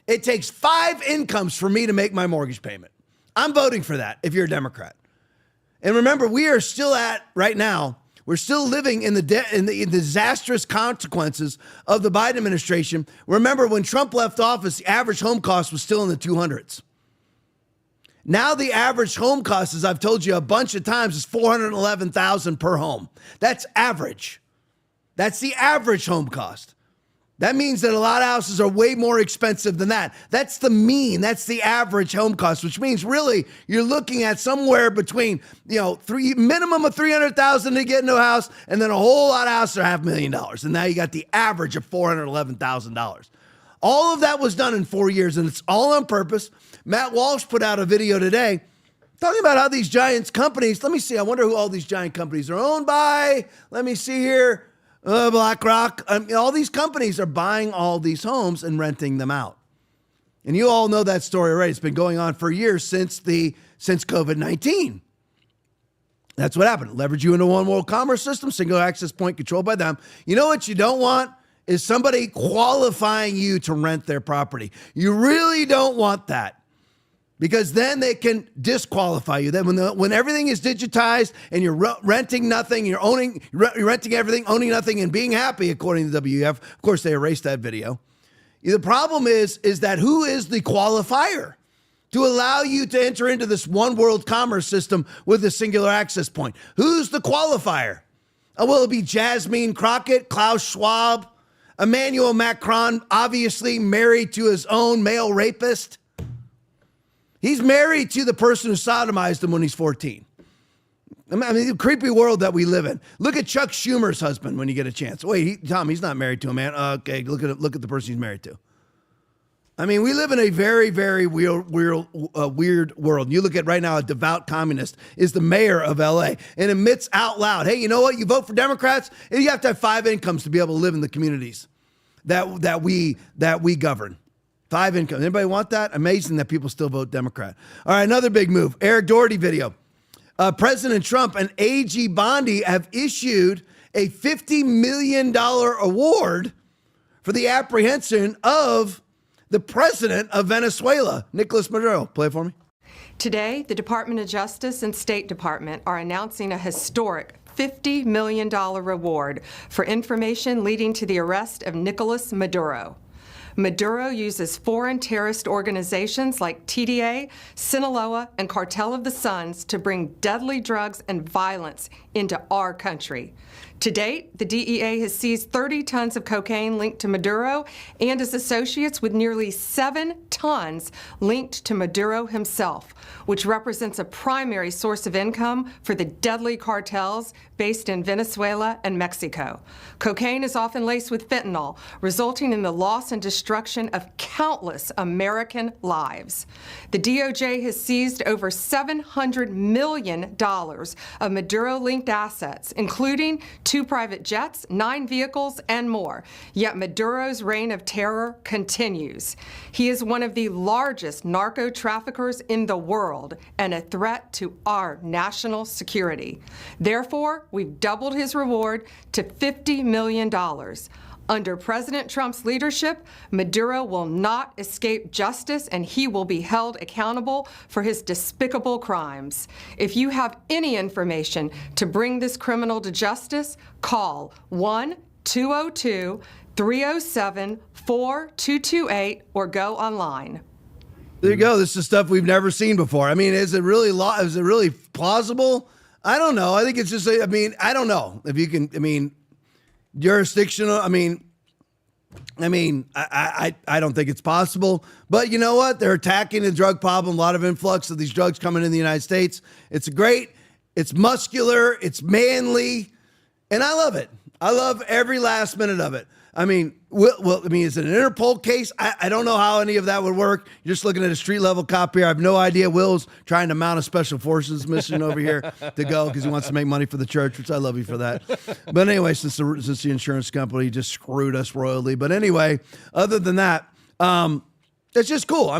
Speaker 9: it takes 5 incomes for me to make my mortgage payment. I'm voting for that if you're a Democrat. And remember, we are still right now, we're still living in the disastrous consequences of the Biden administration. Remember, when Trump left office, the average home cost was still in the 200s. Now the average home cost, as I've told you a bunch of times, is $411,000 per home. That's average. That's the average home cost. That means that a lot of houses are way more expensive than that. That's the mean. That's the average home cost, which means really you're looking at somewhere between, minimum of $300,000 to get into a house, and then a whole lot of houses are $500,000. And now you got the average of $411,000. All of that was done in 4 years, and it's all on purpose. Matt Walsh put out a video today talking about how these giant companies, let me see, I wonder who all these giant companies are owned by. Let me see here. BlackRock, all these companies are buying all these homes and renting them out. And you all know that story already. It's been going on for years since COVID-19. That's what happened. Leverage you into one world commerce system, single access point controlled by them. You know what you don't want is somebody qualifying you to rent their property. You really don't want that. Because then they can disqualify you. Then when everything is digitized and you're renting nothing, you're renting everything, owning nothing, and being happy, according to the WEF. Of course, they erased that video. The problem is that who is the qualifier to allow you to enter into this one world commerce system with a singular access point? Who's the qualifier? Will it be Jasmine Crockett, Klaus Schwab, Emmanuel Macron, obviously married to his own male rapist? He's married to the person who sodomized him when he's 14. I mean, the creepy world that we live in. Look at Chuck Schumer's husband when you get a chance. Wait, Tom, he's not married to a man. Okay, look at the person he's married to. I mean, we live in a very, very weird world. You look at right now, a devout communist is the mayor of LA and admits out loud, hey, you know what? You vote for Democrats, and you have to have 5 incomes to be able to live in the communities that we govern. 5 incomes. Anybody want that? Amazing that people still vote Democrat. All right, another big move. Eric Doherty video. President Trump and AG Bondi have issued a $50 million award for the apprehension of the president of Venezuela, Nicolas Maduro. Play it for me.
Speaker 12: Today, the Department of Justice and State Department are announcing a historic $50 million reward for information leading to the arrest of Nicolas Maduro. Maduro uses foreign terrorist organizations like TDA, Sinaloa, and Cartel of the Suns to bring deadly drugs and violence into our country. To date, the DEA has seized 30 tons of cocaine linked to Maduro and his associates, with nearly 7 tons linked to Maduro himself, which represents a primary source of income for the deadly cartels based in Venezuela and Mexico. Cocaine is often laced with fentanyl, resulting in the loss and destruction of countless American lives. The DOJ has seized over $700 million of Maduro-linked assets, including 2 private jets, 9 vehicles, and more. Yet Maduro's reign of terror continues. He is one of the largest narco traffickers in the world and a threat to our national security. Therefore, we've doubled his reward to $50 million. Under President Trump's leadership, Maduro will not escape justice, and he will be held accountable for his despicable crimes. If you have any information to bring this criminal to justice, call 1-202-307-4228 or go online.
Speaker 9: There you go. This is stuff we've never seen before. I mean, is it really plausible? I don't know. I think it's just, I don't know if you can, jurisdictional. I don't think it's possible, but you know what? They're attacking the drug problem. A lot of influx of these drugs coming in the United States. It's great. It's muscular. It's manly. And I love it. I love every last minute of it. Is it an Interpol case? I don't know how any of that would work. You're just looking at a street level cop here. I have no idea. Will's trying to mount a special forces mission over here to go because he wants to make money for the church, which I love you for that. But anyway, since the insurance company just screwed us royally. But anyway, other than that, it's just cool.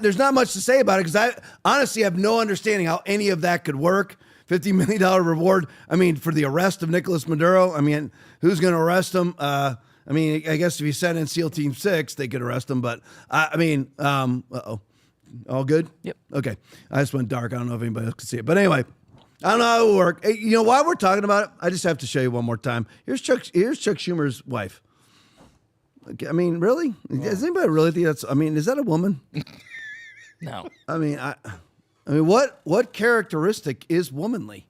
Speaker 9: There's not much to say about it because I honestly have no understanding how any of that could work. $50 million reward. For the arrest of Nicolas Maduro. Who's going to arrest him? I guess if he sent in SEAL Team 6, they could arrest him. But uh-oh. All good?
Speaker 13: Yep.
Speaker 9: Okay. I just went dark. I don't know if anybody else can see it. But anyway, I don't know how it will work. Hey, while we're talking about it, I just have to show you one more time. Here's Chuck Schumer's wife. Okay, really? Does anybody really think that's, is that a woman?
Speaker 13: No.
Speaker 9: What characteristic is womanly?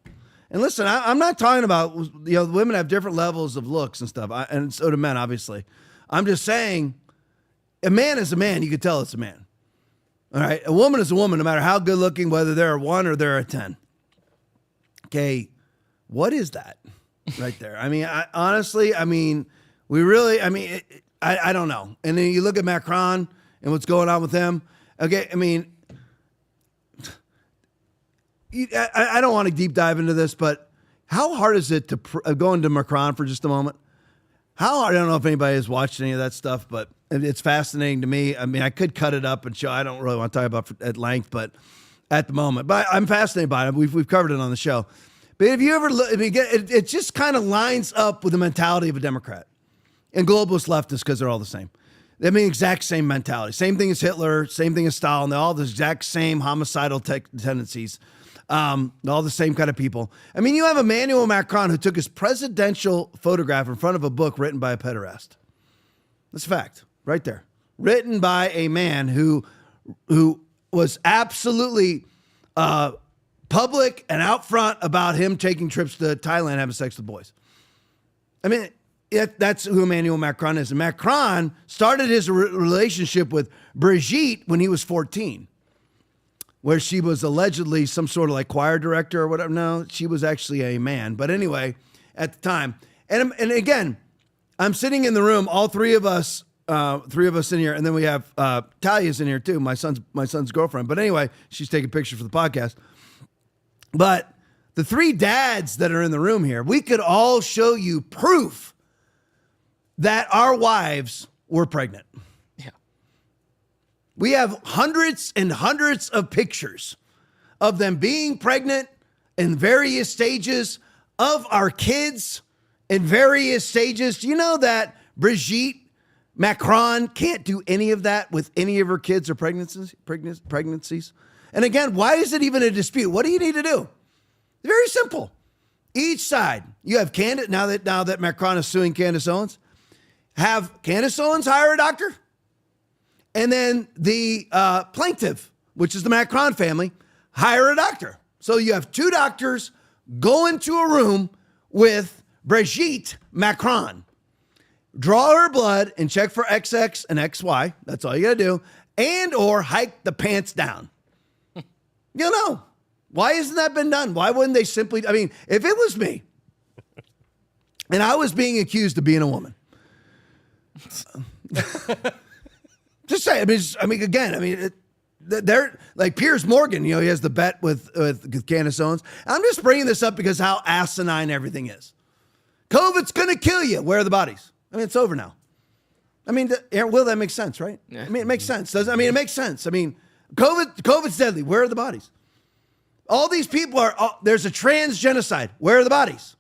Speaker 9: And listen, I'm not talking about, women have different levels of looks and stuff, and so do men, obviously. I'm just saying, a man is a man. You can tell it's a man. All right? A woman is a woman, no matter how good looking, whether they're a 1 or they're a 10. Okay, what is that right there? Honestly, we really, I don't know. And then you look at Macron and what's going on with him. Okay, I don't want to deep dive into this, but how hard is it to go into Macron for just a moment? I don't know if anybody has watched any of that stuff, but it's fascinating to me. I could cut it up and show. I don't really want to talk about it at length, but at the moment, but I'm fascinated by it. We've covered it on the show. But if you ever look, it just kind of lines up with the mentality of a Democrat and globalist leftists because they're all the same. Exact same mentality. Same thing as Hitler, same thing as Stalin. They're all the exact same homicidal tendencies. All the same kind of people. You have Emmanuel Macron who took his presidential photograph in front of a book written by a pederast. That's a fact, right there. Written by a man who was absolutely public and out front about him taking trips to Thailand, having sex with boys. That's who Emmanuel Macron is. And Macron started his relationship with Brigitte when he was 14. Where she was allegedly some sort of choir director or whatever. No, she was actually a man. But anyway, at the time. And again, I'm sitting in the room, all three of us Three of us in here, and then we have Talia's in here too, my son's girlfriend. But anyway, she's taking pictures for the podcast. But the three dads that are in the room here, we could all show you proof that our wives were pregnant.
Speaker 13: Yeah.
Speaker 9: We have hundreds and hundreds of pictures of them being pregnant in various stages, of our kids in various stages. Do you know that Brigitte Macron can't do any of that with any of her kids or pregnancies? And again, why is it even a dispute? What do you need to do? Very simple. Each side, you have Candace, now that Macron is suing Candace Owens, have Candace Owens hire a doctor, and then the plaintiff, which is the Macron family, hire a doctor. So you have two doctors go into a room with Brigitte Macron, draw her blood and check for XX and XY. That's all you got to do. And or hike the pants down. You know, why hasn't that been done? Why wouldn't they simply, I mean, if it was me and I was being accused of being a woman, just say, they're like Piers Morgan, you know, he has the bet with Candace Owens. I'm just bringing this up because how asinine everything is. COVID's going to kill you. Where are the bodies? I mean, it's over now. I mean, Will, that makes sense, right? Yeah. I mean, it makes sense. It makes sense. I mean, COVID's deadly. Where are the bodies? All these people there's a trans genocide. Where are the bodies?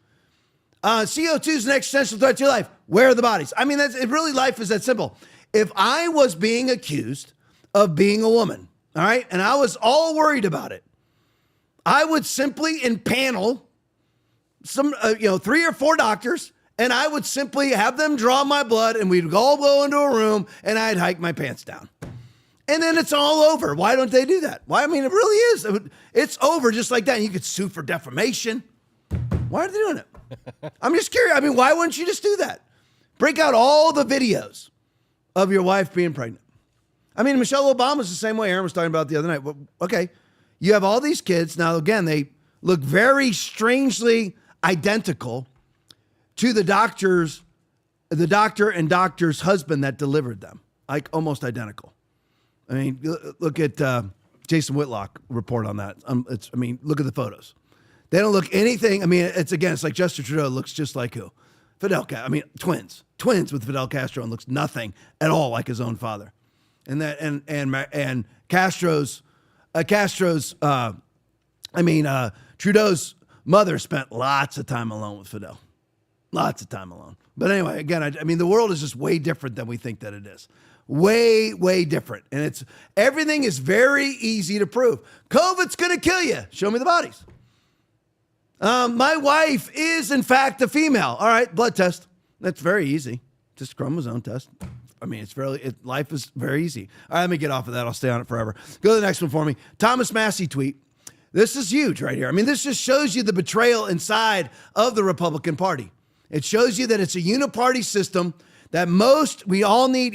Speaker 9: CO2 is an existential threat to your life. Where are the bodies? I mean, life is that simple. If I was being accused of being a woman, all right, and I was all worried about it, I would simply impanel some, 3 or 4 doctors, and I would simply have them draw my blood, and we'd all go into a room, and I'd hike my pants down. And then it's all over. Why don't they do that? Why? I mean, it really is. It's over just like that. And you could sue for defamation. Why are they doing it? I'm just curious. I mean, why wouldn't you just do that? Break out all the videos of your wife being pregnant. I mean, Michelle Obama's the same way Aaron was talking about the other night. Well, okay, you have all these kids. Now, again, they look very strangely identical to the doctor and doctor's husband that delivered them, like almost identical. I mean, look at Jason Whitlock report on that. Look at the photos. They don't look anything. I mean, it's like Justin Trudeau looks just like who? Fidel Castro. I mean, twins with Fidel Castro, and looks nothing at all like his own father. And Trudeau's mother spent lots of time alone with Fidel. Lots of time alone. But anyway, again, I mean, the world is just way different than we think that it is. Way, way different. And everything is very easy to prove. COVID's going to kill you. Show me the bodies. My wife is, in fact, a female. All right, blood test. That's very easy. Just chromosome test. I mean, life is very easy. All right, let me get off of that. I'll stay on it forever. Go to the next one for me. Thomas Massey tweet. This is huge right here. I mean, this just shows you the betrayal inside of the Republican Party. It shows you that it's a uniparty system that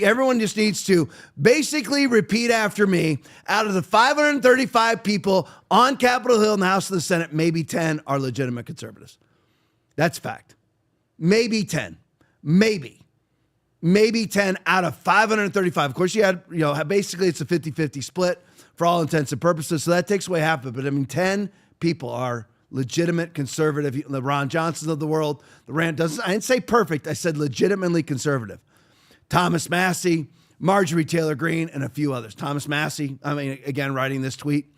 Speaker 9: everyone just needs to basically repeat after me. Out of the 535 people on Capitol Hill in the House of the Senate, maybe 10 are legitimate conservatives. That's fact. Maybe 10. Maybe 10 out of 535. Of course, you had, basically it's a 50-50 split for all intents and purposes. So that takes away half of it. But I mean, 10 people are legitimate conservative. The Ron Johnsons of the world. I didn't say perfect. I said legitimately conservative. Thomas Massey, Marjorie Taylor Greene, and a few others. Thomas Massey, again, writing this tweet.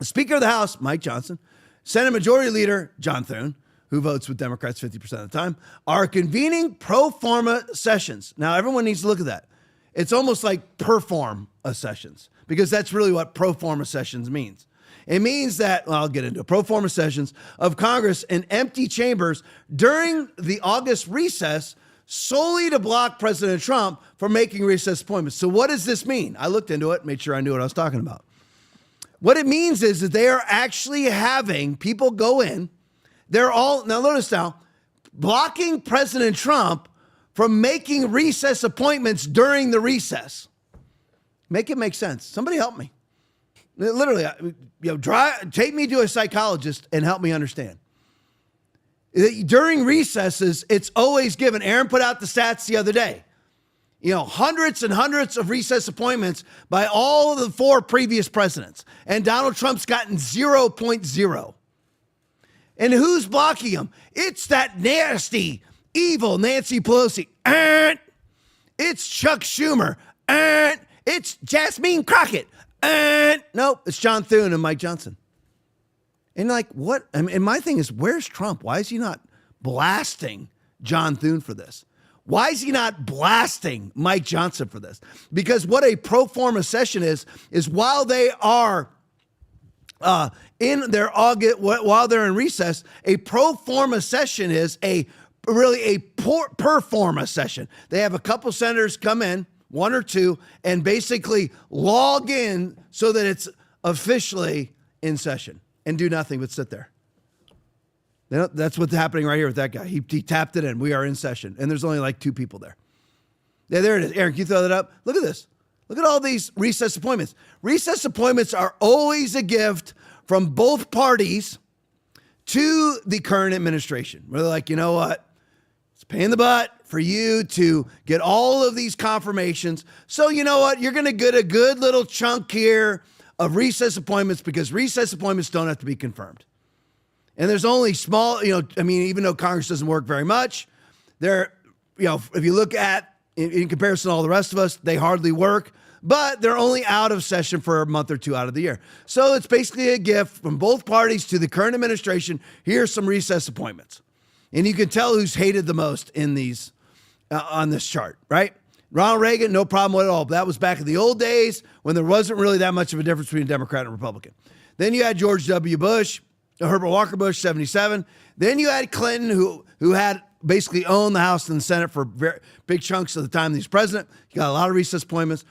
Speaker 9: Speaker of the House, Mike Johnson. Senate Majority Leader, John Thune, who votes with Democrats 50% of the time, are convening pro forma sessions. Now, everyone needs to look at that. It's almost like perform sessions, because that's really what pro forma sessions means. It means that, I'll get into it, pro forma sessions of Congress in empty chambers during the August recess solely to block President Trump from making recess appointments. So what does this mean? I looked into it, made sure I knew what I was talking about. What it means is that they are actually having people go in. Now notice now, blocking President Trump from making recess appointments during the recess. Make it make sense. Somebody help me. Literally, take me to a psychologist and help me understand. During recesses, it's always given. Aaron put out the stats the other day. hundreds and hundreds of recess appointments by all of the 4 previous presidents. And Donald Trump's gotten 0.0. And who's blocking him? It's that nasty, evil Nancy Pelosi. It's Chuck Schumer. It's Jasmine Crockett. Nope, it's John Thune and Mike Johnson. And like, what? I mean, and my thing is, where's Trump? Why is he not blasting John Thune for this? Why is he not blasting Mike Johnson for this? Because what a pro forma session is while they are in their August, while they're in recess, a pro forma session is really a per forma session. They have a couple senators come in, 1 or 2, and basically log in so that it's officially in session and do nothing but sit there. That's what's happening right here with that guy. He tapped it in. We are in session. And there's only like 2 people there. Yeah, there it is. Aaron, can you throw that up? Look at this. Look at all these recess appointments. Recess appointments are always a gift from both parties to the current administration. Where they're like, you know what? It's a pain in the butt for you to get all of these confirmations. So you know what? You're going to get a good little chunk here of recess appointments because recess appointments don't have to be confirmed. And there's only small, even though Congress doesn't work very much, if you look at, in comparison to all the rest of us, they hardly work, but they're only out of session for a month or 2 out of the year. So it's basically a gift from both parties to the current administration. Here's some recess appointments. And you can tell who's hated the most in these, on this chart, right? Ronald Reagan, no problem at all. But that was back in the old days when there wasn't really that much of a difference between a Democrat and a Republican. Then you had George W. Bush, Herbert Walker Bush, 77. Then you had Clinton, who had basically owned the House and the Senate for big chunks of the time he was president. He got a lot of recess appointments.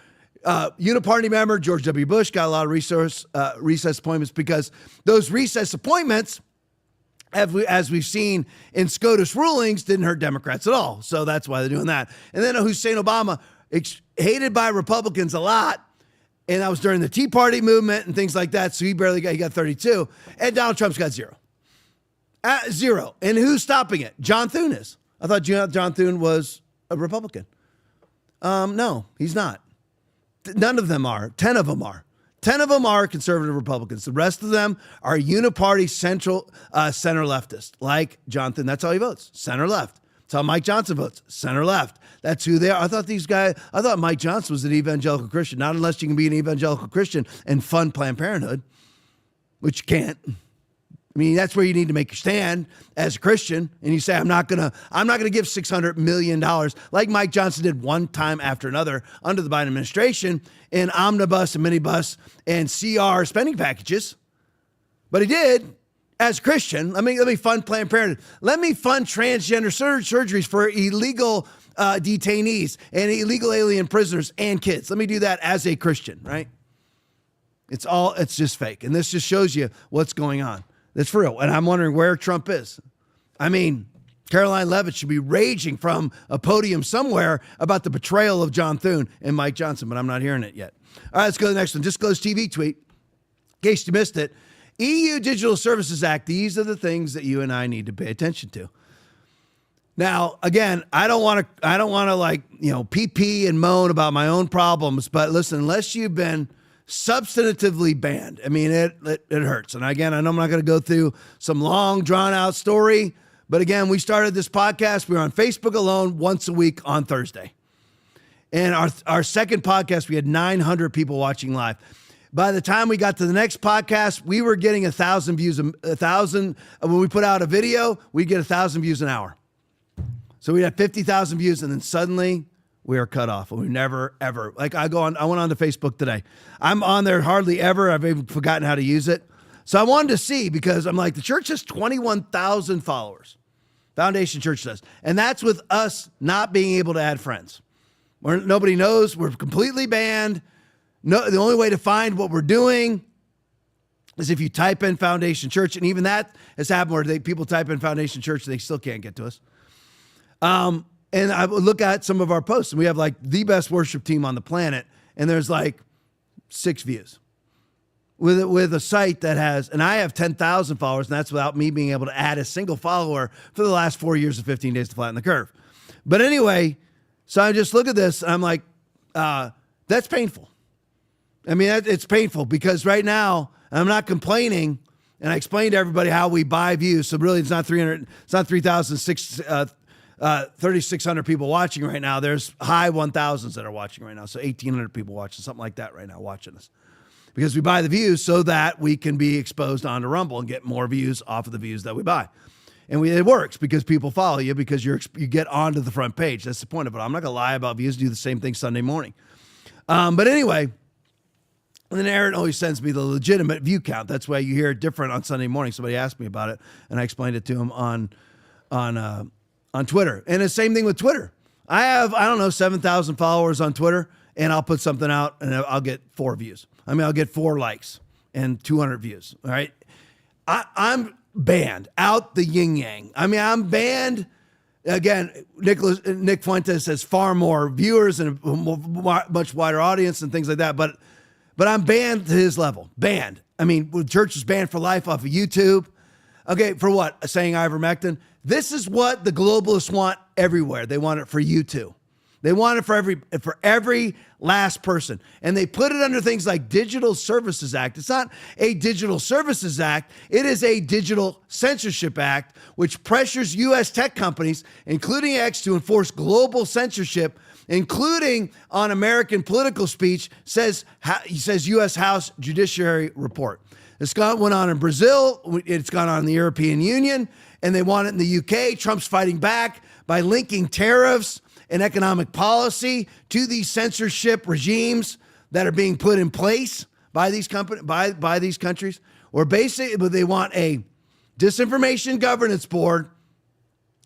Speaker 9: Uniparty member George W. Bush got a lot of recess appointments because those recess appointments, as we've seen in SCOTUS rulings, didn't hurt Democrats at all. So that's why they're doing that. And then Hussein Obama, hated by Republicans a lot. And that was during the Tea Party movement and things like that. So he got 32. And Donald Trump's got 0. 0. And who's stopping it? John Thune is. I thought John Thune was a Republican. No, he's not. None of them are. 10 of them are. 10 of them are conservative Republicans. The rest of them are uniparty center leftist, like John Thune. That's how he votes. Center left. That's how Mike Johnson votes. Center left. That's who they are. I thought Mike Johnson was an evangelical Christian. Not unless you can be an evangelical Christian and fund Planned Parenthood, which you can't. I mean, that's where you need to make your stand as a Christian. And you say, I'm not gonna give $600 million like Mike Johnson did one time after another under the Biden administration in omnibus and minibus and CR spending packages. But he did. As a Christian, let me fund Planned Parenthood. Let me fund transgender surgeries for illegal detainees and illegal alien prisoners and kids. Let me do that as a Christian, right? It's just fake. And this just shows you what's going on. That's for real. And I'm wondering where Trump is. I mean, Caroline Levitt should be raging from a podium somewhere about the betrayal of John Thune and Mike Johnson, but I'm not hearing it yet. All right, let's go to the next one. Disclosed TV tweet. In case you missed it, EU Digital Services Act. These are the things that you and I need to pay attention to. Now, again, I don't want to pee and moan about my own problems, but listen, unless you've been substantively banned, I mean, it hurts. And again, I know I'm not going to go through some long drawn out story, but again, we started this podcast. We were on Facebook alone once a week on Thursday. And our second podcast, we had 900 people watching live. By the time we got to the next podcast, we were getting 1,000 views. 1,000 when we put out a video, we get 1,000 views an hour. So we had 50,000 views, and then suddenly we are cut off. And we never ever I went on to Facebook today. I'm on there hardly ever. I've even forgotten how to use it. So I wanted to see because I'm like, the church has 21,000 followers. Foundation Church does, and that's with us not being able to add friends. Nobody knows. We're completely banned. No, the only way to find what we're doing is if you type in Foundation Church, and even that has happened where people type in Foundation Church, they still can't get to us. And I would look at some of our posts, and we have like the best worship team on the planet, and there's like 6 views with a site that has, and I have 10,000 followers, and that's without me being able to add a single follower for the last 4 years of 15 Days to Flatten the Curve. But anyway, So I just look at this and I'm like, that's painful. I mean, it's painful because right now I'm not complaining, and I explained to everybody how we buy views. So really, it's not 3,600 people watching right now. There's high 1,000s that are watching right now. So 1,800 people watching, something like that right now watching us. Because we buy the views so that we can be exposed onto Rumble and get more views off of the views that we buy. And it works because people follow you because you get onto the front page. That's the point of it. I'm not going to lie about views. Do the same thing Sunday morning. But anyway, and then Aaron always sends me the legitimate view count. That's why you hear it different on Sunday morning. Somebody asked me about it, and I explained it to him on Twitter. And the same thing with Twitter. I have, 7,000 followers on Twitter, and I'll put something out, and I'll get 4 views. I mean, I'll get 4 likes and 200 views, all right? I'm banned, out the yin-yang. I mean, I'm banned. Again, Nick Fuentes has far more viewers and a much wider audience and things like that, but I'm banned to his level. Banned. I mean, church is banned for life off of YouTube. Okay, for what? Saying ivermectin? This is what the globalists want everywhere. They want it for you too. They want it for every last person. And they put it under things like Digital Services Act. It's not a Digital Services Act. It is a Digital Censorship Act, which pressures U.S. tech companies, including X, to enforce global censorship, including on American political speech, says U.S. House Judiciary report. It's went on in Brazil. It's gone on in the European Union, and they want it in the UK. Trump's fighting back by linking tariffs and economic policy to these censorship regimes that are being put in place by these by these countries. Or basically, they want a disinformation governance board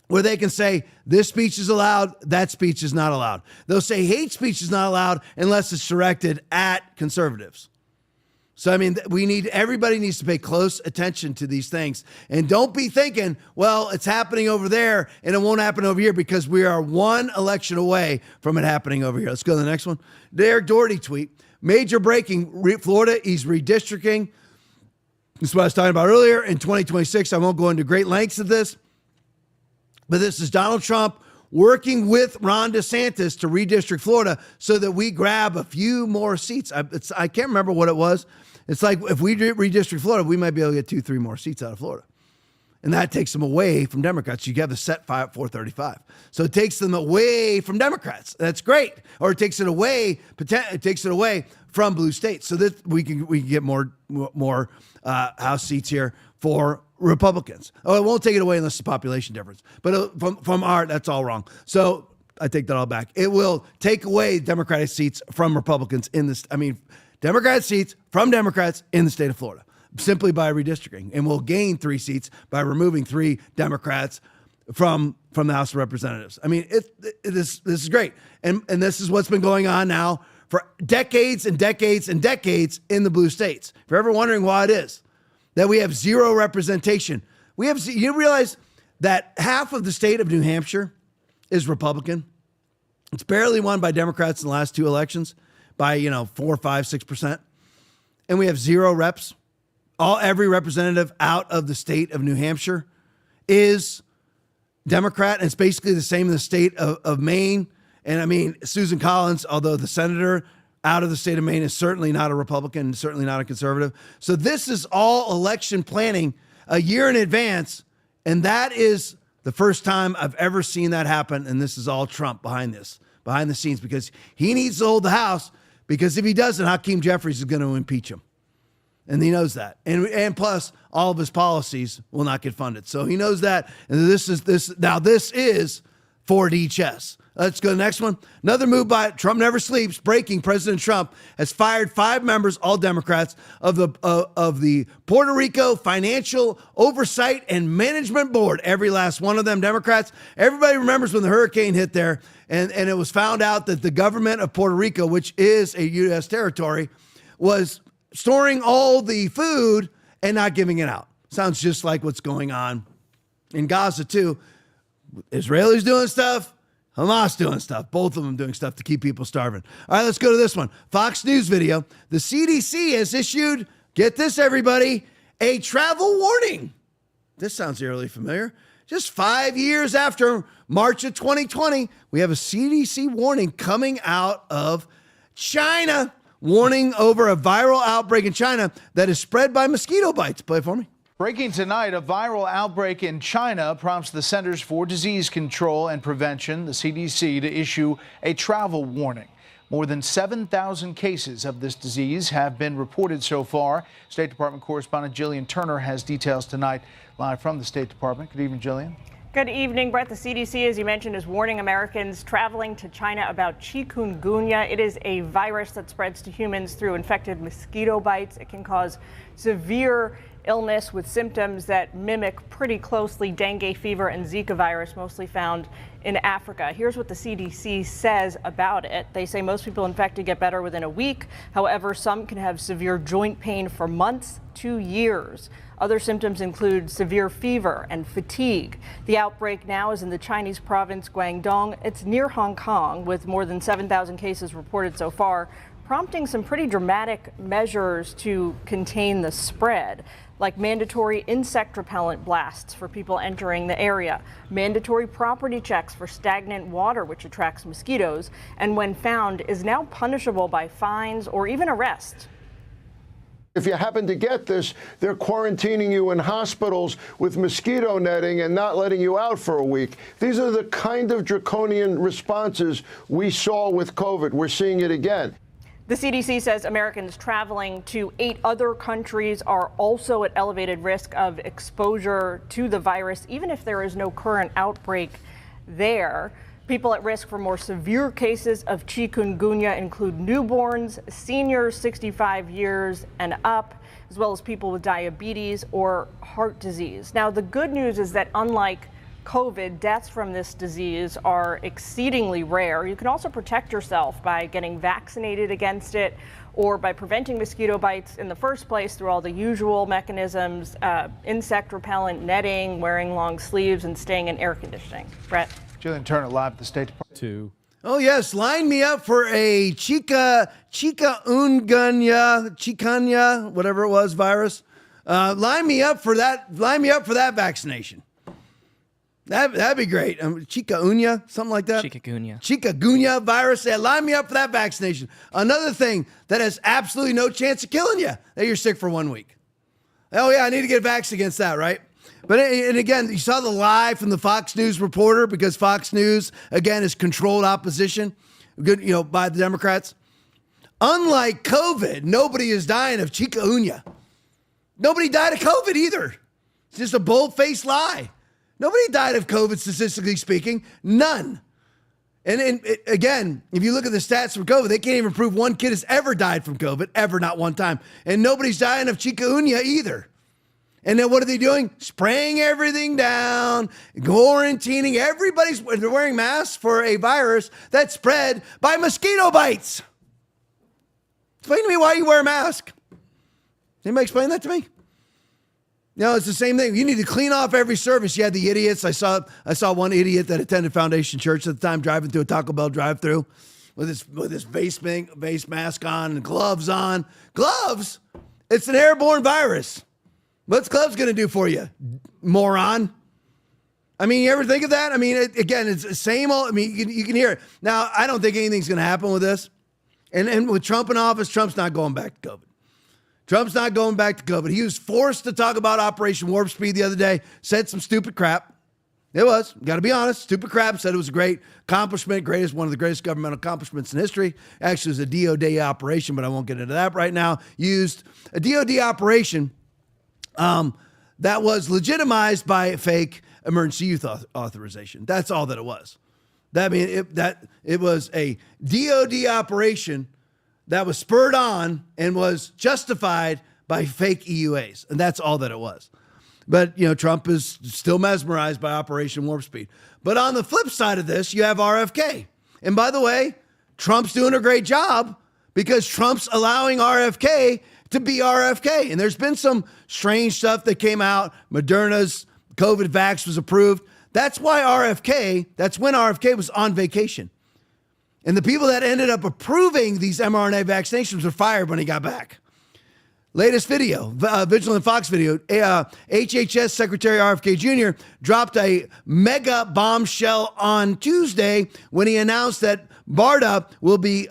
Speaker 9: where they can say this speech is allowed, that speech is not allowed. They'll say hate speech is not allowed unless it's directed at conservatives. So, I mean, everybody needs to pay close attention to these things. And don't be thinking, well, it's happening over there and it won't happen over here, because we are one election away from it happening over here. Let's go to the next one. Derek Doherty tweet. Major breaking. Florida is redistricting. This is what I was talking about earlier. In 2026, I won't go into great lengths of this, but this is Donald Trump working with Ron DeSantis to redistrict Florida so that we grab a few more seats. I can't remember what it was. It's like if we redistrict Florida, we might be able to get 2-3 more seats out of Florida. And that takes them away from Democrats. You have the set 435. So it takes them away from Democrats. That's great. Or it takes it away from blue states so that we can get more House seats here for Republicans. Oh, it won't take it away unless it's a population difference. But from our, that's all wrong. So I take that all back. It will take away Democratic seats from Republicans Democratic seats from Democrats in the state of Florida simply by redistricting. And we'll gain 3 seats by removing 3 Democrats from the House of Representatives. I mean, this is great. And this is what's been going on now for decades and decades and decades in the blue states. If you're ever wondering why it is that we have zero representation, you realize that half of the state of New Hampshire is Republican. It's barely won by Democrats in the last 2 elections by 4, 5, 6%. And we have 0 reps. Every representative out of the state of New Hampshire is Democrat. And it's basically the same in the state of Maine. And I mean, Susan Collins, although the senator out of the state of Maine, is certainly not a Republican, certainly not a conservative. So this is all election planning a year in advance. And that is the first time I've ever seen that happen. And this is all Trump behind the scenes, because he needs to hold the House, because if he doesn't, Hakeem Jeffries is going to impeach him. And he knows that. And plus, all of his policies will not get funded. So he knows that. And this is 4D chess. Let's go to the next one. Another move by Trump never sleeps. Breaking. President Trump has fired 5 members, all Democrats, of the Puerto Rico Financial Oversight and Management Board. Every last one of them Democrats. Everybody remembers when the hurricane hit there, and it was found out that the government of Puerto Rico, which is a U.S. territory, was storing all the food and not giving it out. Sounds just like what's going on in Gaza too. Israelis doing stuff, Hamas doing stuff, both of them doing stuff to keep people starving. All right, let's go to this one. Fox News video. The CDC has issued, get this everybody, a travel warning. This sounds eerily familiar. Just 5 years after March of 2020, we have a CDC warning coming out of China, warning over a viral outbreak in China that is spread by mosquito bites. Play it for me.
Speaker 14: Breaking tonight, a viral outbreak in China prompts the Centers for Disease Control and Prevention, the CDC, to issue a travel warning. More than 7,000 cases of this disease have been reported so far. State Department correspondent Jillian Turner has details tonight, live from the State Department. Good evening, Jillian.
Speaker 15: Good evening, Brett. The CDC, as you mentioned, is warning Americans traveling to China about chikungunya. It is a virus that spreads to humans through infected mosquito bites. It can cause severe illness with symptoms that mimic pretty closely dengue fever and Zika virus, mostly found in Africa. Here's what the CDC says about it. They say most people infected get better within a week. However, some can have severe joint pain for months to years. Other symptoms include severe fever and fatigue. The outbreak now is in the Chinese province Guangdong. It's near Hong Kong, with more than 7,000 cases reported so far, prompting some pretty dramatic measures to contain the spread, like mandatory insect repellent blasts for people entering the area, mandatory property checks for stagnant water, which attracts mosquitoes, and when found is now punishable by fines or even arrest.
Speaker 16: If you happen to get this, they're quarantining you in hospitals with mosquito netting and not letting you out for a week. These are the kind of draconian responses we saw with COVID. We're seeing it again.
Speaker 15: The CDC says Americans traveling to 8 other countries are also at elevated risk of exposure to the virus, even if there is no current outbreak there. People at risk for more severe cases of chikungunya include newborns, seniors 65 years and up, as well as people with diabetes or heart disease. Now, the good news is that unlike COVID, deaths from this disease are exceedingly rare. You can also protect yourself by getting vaccinated against it or by preventing mosquito bites in the first place through all the usual mechanisms, insect repellent, netting, wearing long sleeves, and staying in air conditioning. Brett.
Speaker 14: Jillian Turner, live at the State Department.
Speaker 9: Oh, yes. Line me up for a chikungunya, whatever it was, virus. Line me up for that. Line me up for that vaccination. That'd be great. Chikungunya, something like that. Chikungunya virus. Yeah, line me up for that vaccination. Another thing that has absolutely no chance of killing you, that you're sick for 1 week. Oh, yeah, I need to get vaxxed against that, right? But, and again, you saw the lie from the Fox News reporter, because Fox News, again, is controlled opposition, by the Democrats. Unlike COVID, nobody is dying of chikungunya. Nobody died of COVID either. It's just a bold-faced lie. Nobody died of COVID, statistically speaking. None. And again, if you look at the stats for COVID, they can't even prove one kid has ever died from COVID, ever, not one time. And nobody's dying of chikungunya either. And then what are they doing? Spraying everything down, quarantining. They're wearing masks for a virus that's spread by mosquito bites. Explain to me why you wear a mask. Anybody explain that to me? No, it's the same thing. You need to clean off every service. You had the idiots. I saw one idiot that attended Foundation Church at the time driving through a Taco Bell drive-through with his face mask on and gloves on. Gloves? It's an airborne virus. What's gloves going to do for you, moron? I mean, you ever think of that? I mean, again, it's the same old. I mean, you can hear it. Now, I don't think anything's going to happen with this. And with Trump in office, Trump's not going back to COVID. Trump's not going back to COVID. He was forced to talk about Operation Warp Speed the other day, said some stupid crap. It was, got to be honest, stupid crap, said it was a great accomplishment, one of the greatest governmental accomplishments in history. Actually, it was a DOD operation, but I won't get into that right now. Used a DOD operation that was legitimized by fake emergency use authorization. That's all that it was. It was a DOD operation that was spurred on and was justified by fake EUAs. And that's all that it was. But, Trump is still mesmerized by Operation Warp Speed. But on the flip side of this, you have RFK. And by the way, Trump's doing a great job because Trump's allowing RFK to be RFK. And there's been some strange stuff that came out. Moderna's COVID vax was approved. That's when RFK was on vacation. And the people that ended up approving these mRNA vaccinations were fired when he got back. Latest video, Vigilant Fox video, HHS Secretary RFK Jr. dropped a mega bombshell on Tuesday when he announced that BARDA will be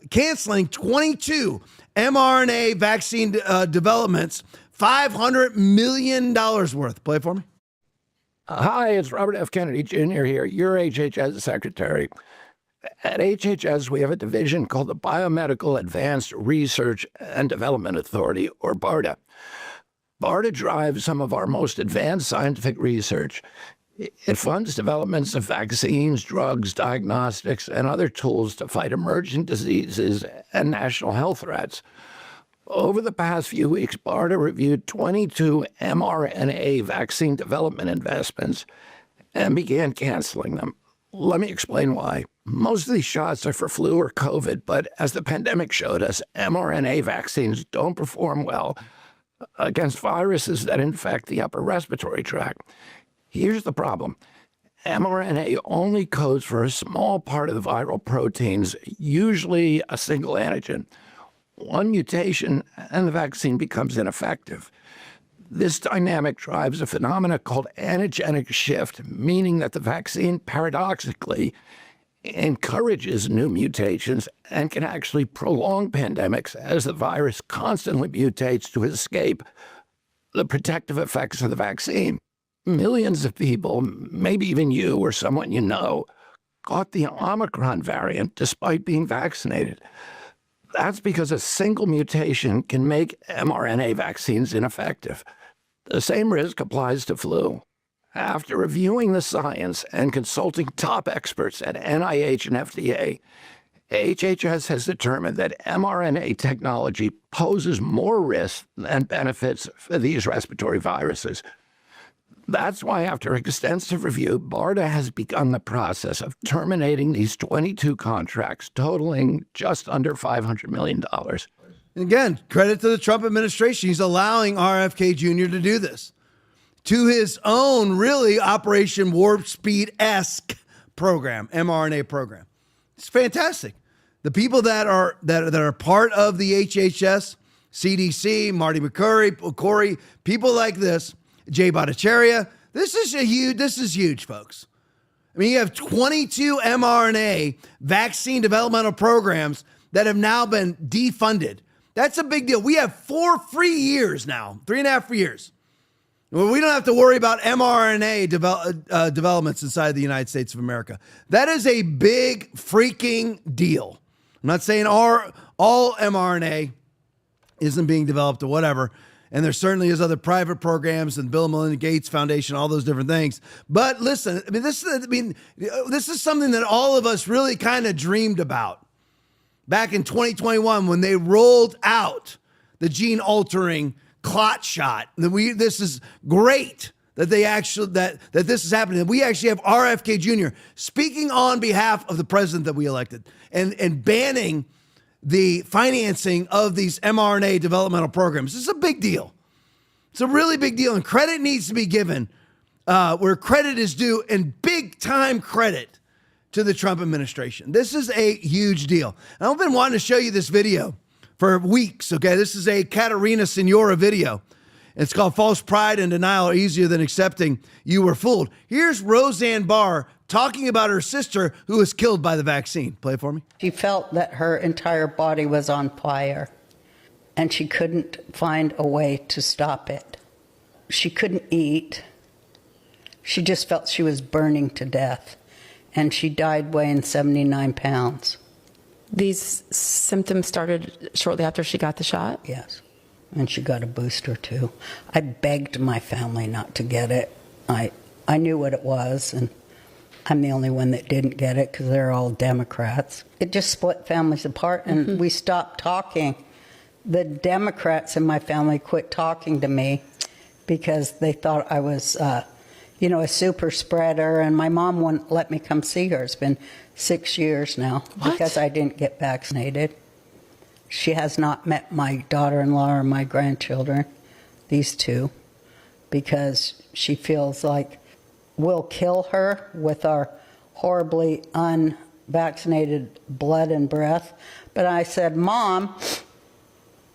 Speaker 9: canceling 22 mRNA vaccine developments, $500 million worth. Play it for me.
Speaker 17: Hi, it's Robert F. Kennedy Jr. here, your HHS Secretary. At HHS, we have a division called the Biomedical Advanced Research and Development Authority, or BARDA. BARDA drives some of our most advanced scientific research. It funds developments of vaccines, drugs, diagnostics, and other tools to fight emerging diseases and national health threats. Over the past few weeks, BARDA reviewed 22 mRNA vaccine development investments and began canceling them. Let me explain why. Most of these shots are for flu or COVID, but as the pandemic showed us, mRNA vaccines don't perform well against viruses that infect the upper respiratory tract. Here's the problem. mRNA only codes for a small part of the viral proteins, usually a single antigen. One mutation and the vaccine becomes ineffective. This dynamic drives a phenomenon called antigenic shift, meaning that the vaccine paradoxically encourages new mutations and can actually prolong pandemics as the virus constantly mutates to escape the protective effects of the vaccine. Millions of people, maybe even you or someone you know, caught the Omicron variant despite being vaccinated. That's because a single mutation can make mRNA vaccines ineffective. The same risk applies to flu. After reviewing the science and consulting top experts at NIH and FDA, HHS has determined that mRNA technology poses more risks than benefits for these respiratory viruses. That's why, after extensive review, BARDA has begun the process of terminating these 22 contracts, totaling just under $500 million.
Speaker 9: And again, credit to the Trump administration. He's allowing RFK Jr. to do this to his own, really, Operation Warp Speed-esque program, mRNA program. It's fantastic. The people that are part of the HHS, CDC, Marty McCurry, people like this, Jay Bhattacharya, this is huge, folks. I mean, you have 22 mRNA vaccine developmental programs that have now been defunded. That's a big deal. We have 4 free years now, 3.5 years. We don't have to worry about mRNA developments inside the United States of America. That is a big freaking deal. I'm not saying all mRNA isn't being developed or whatever. And there certainly is other private programs and Bill and Melinda Gates Foundation, all those different things. But listen, this is something that all of us really kind of dreamed about back in 2021 when they rolled out the gene altering clot shot. This is great that this is happening. We actually have RFK Jr. speaking on behalf of the president that we elected and banning the financing of these mRNA developmental programs. This is a big deal. It's a really big deal, and credit needs to be given where credit is due, and big time credit to the Trump administration. This is a huge deal. And I've been wanting to show you this video for weeks, okay? This is a Caterina Senora video. It's called False Pride and Denial Are Easier Than Accepting You Were Fooled. Here's Roseanne Barr talking about her sister who was killed by the vaccine. Play it for me.
Speaker 5: She felt that her entire body was on fire, and she couldn't find a way to stop it. She couldn't eat. She just felt she was burning to death, and she died weighing 79 pounds.
Speaker 18: These symptoms started shortly after she got the shot?
Speaker 5: Yes, and she got a booster too. I begged my family not to get it. I knew what it was, and I'm the only one that didn't get it because they're all Democrats. It just split families apart, and we stopped talking. The Democrats in my family quit talking to me because they thought I was, a super spreader, and my mom wouldn't let me come see her. It's been 6 years now because I didn't get vaccinated. She has not met my daughter-in-law or my grandchildren, these two, because she feels like we'll kill her with our horribly unvaccinated blood and breath. But I said, Mom,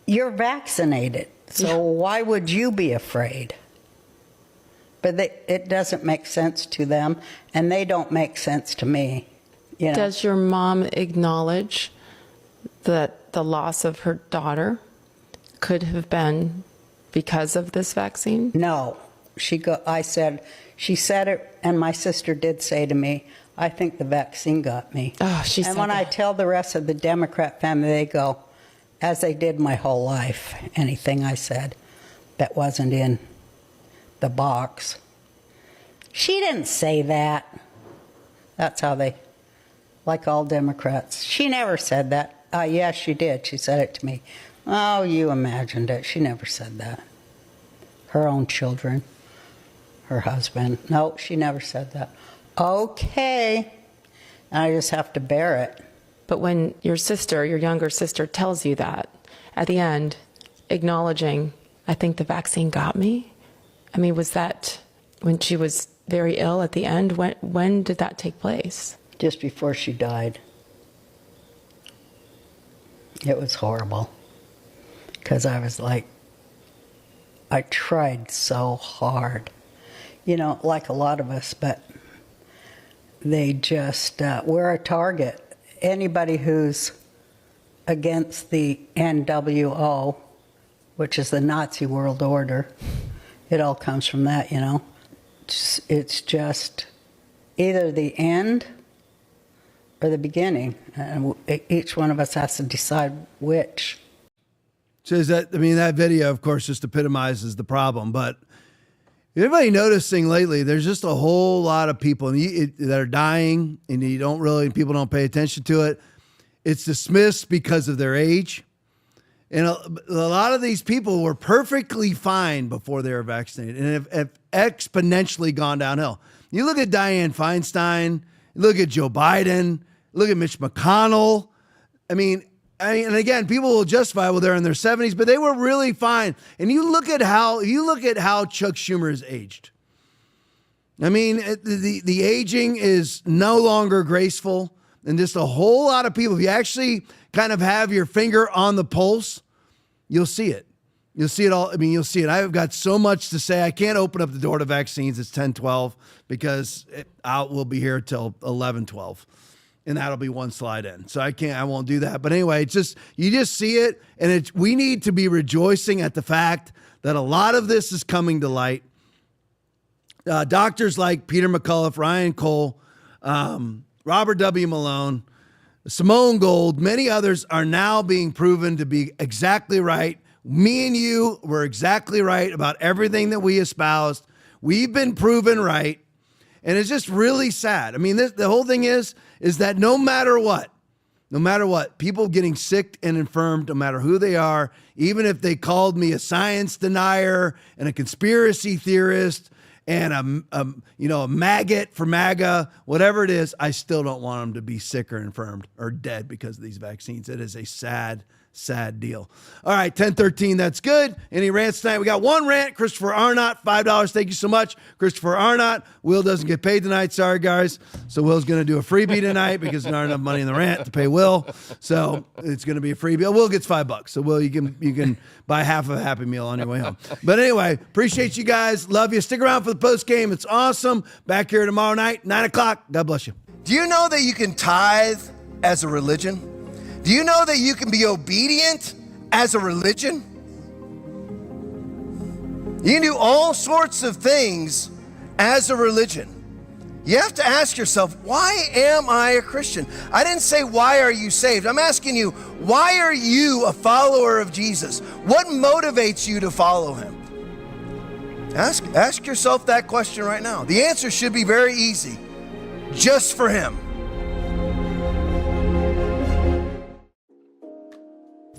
Speaker 5: You're vaccinated, so why would you be afraid? But it doesn't make sense to them, and they don't make sense to me. You know?
Speaker 18: Does your mom acknowledge that the loss of her daughter could have been because of this vaccine?
Speaker 5: No. She said it, and my sister did say to me, I think the vaccine got me.
Speaker 18: Oh, she said
Speaker 5: And when
Speaker 18: that.
Speaker 5: I tell the rest of the Democrat family, they go, as they did my whole life, anything I said that wasn't in the box. She didn't say that. That's how they, like all Democrats. She never said that. Yes, she did. She said it to me. Oh, you imagined it. She never said that. Her own children, her husband. No, she never said that. Okay. I just have to bear it.
Speaker 18: But when your sister, your younger sister, tells you that, at the end, acknowledging, I think the vaccine got me, I mean, was that when she was very ill at the end? When did that take place?
Speaker 5: Just before she died. It was horrible. Because I was like, I tried so hard. You know, like a lot of us, but they just, we're a target. Anybody who's against the NWO, which is the Nazi world order, it all comes from that, you know. It's just either the end or the beginning. And each one of us has to decide which.
Speaker 9: So that video, of course, just epitomizes the problem. But everybody noticing lately, there's just a whole lot of people that are dying, and people don't pay attention to it. It's dismissed because of their age. And a lot of these people were perfectly fine before they were vaccinated and have exponentially gone downhill. You look at Dianne Feinstein, you look at Joe Biden, look at Mitch McConnell. I mean, and again, people will justify, well, they're in their 70s, but they were really fine. And you look at how Chuck Schumer has aged. I mean, the aging is no longer graceful, and just a whole lot of people. If you actually kind of have your finger on the pulse, you'll see it. You'll see it all. I mean, you'll see it. I've got so much to say. I can't open up the door to vaccines. It's 10:12 because we'll be here till 11:12. And that'll be one slide in. So I won't do that. But anyway, you just see it. And we need to be rejoicing at the fact that a lot of this is coming to light. Doctors like Peter McCullough, Ryan Cole, Robert W. Malone, Simone Gold, many others are now being proven to be exactly right. Me and you were exactly right about everything that we espoused. We've been proven right. And it's just really sad. I mean, the whole thing is that no matter what, people getting sick and infirmed, no matter who they are, even if they called me a science denier and a conspiracy theorist and a maggot for MAGA, whatever it is, I still don't want them to be sick or infirmed or dead because of these vaccines. It is a sad deal. All right, 10:13, that's good. Any rants tonight? We got one rant. Christopher Arnott, $5. Thank you so much, Christopher Arnott. Will doesn't get paid tonight. Sorry, guys. So Will's going to do a freebie tonight because there's not enough money in the rant to pay Will. So it's going to be a freebie. Will gets $5. So Will, you can buy half of a Happy Meal on your way home. But anyway, appreciate you guys. Love you. Stick around for the post game. It's awesome. Back here tomorrow night, 9 o'clock. God bless you.
Speaker 19: Do you know that you can tithe as a religion? Do you know that you can be obedient as a religion? You can do all sorts of things as a religion. You have to ask yourself, why am I a Christian? I didn't say, why are you saved? I'm asking you, why are you a follower of Jesus? What motivates you to follow him? Ask yourself that question right now. The answer should be very easy. Just for him.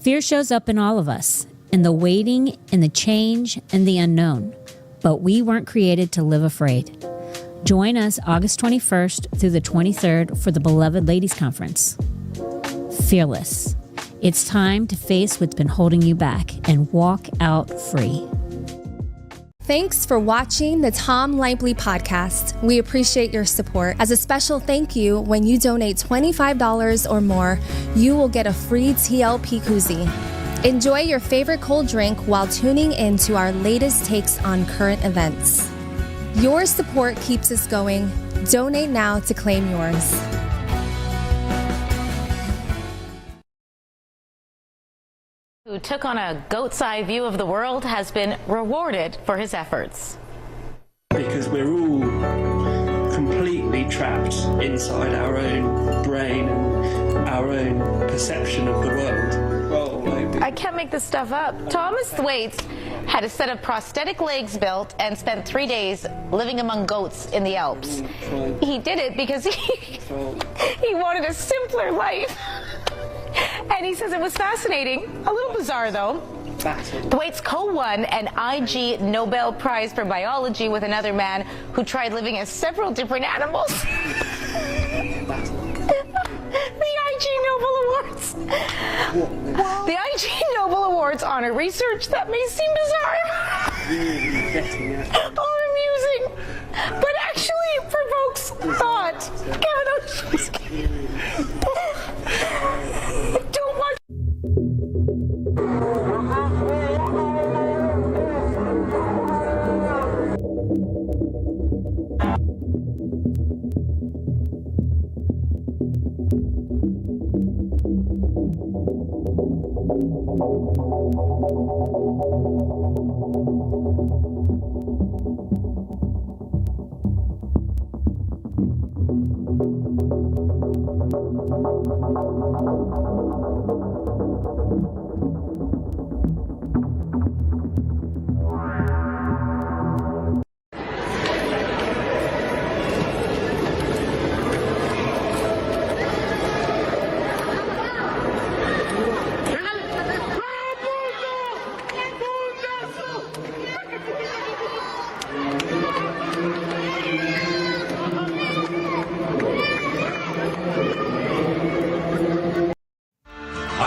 Speaker 20: Fear shows up in all of us, in the waiting, in the change, and the unknown. But we weren't created to live afraid. Join us August 21st through the 23rd for the Beloved Ladies Conference. Fearless. It's time to face what's been holding you back and walk out free.
Speaker 21: Thanks for watching the Tom Laipply podcast. We appreciate your support. As a special thank you, when you donate $25 or more, you will get a free TLP koozie. Enjoy your favorite cold drink while tuning in to our latest takes on current events. Your support keeps us going. Donate now to claim yours.
Speaker 1: Who took on a goat's eye view of the world has been rewarded for his efforts.
Speaker 22: Because we're all completely trapped inside our own brain and our own perception of the world. Well,
Speaker 1: I can't make this stuff up. Thomas Thwaites had a set of prosthetic legs built and spent 3 days living among goats in the Alps. He did it because he wanted a simpler life. And he says it was fascinating, a little bizarre though. Thwaites co-won an IG Nobel Prize for Biology with another man who tried living as several different animals. The IG Nobel Awards. The IG Nobel Awards honor research that may seem bizarre or amusing, but actually provokes thought. Don't watch.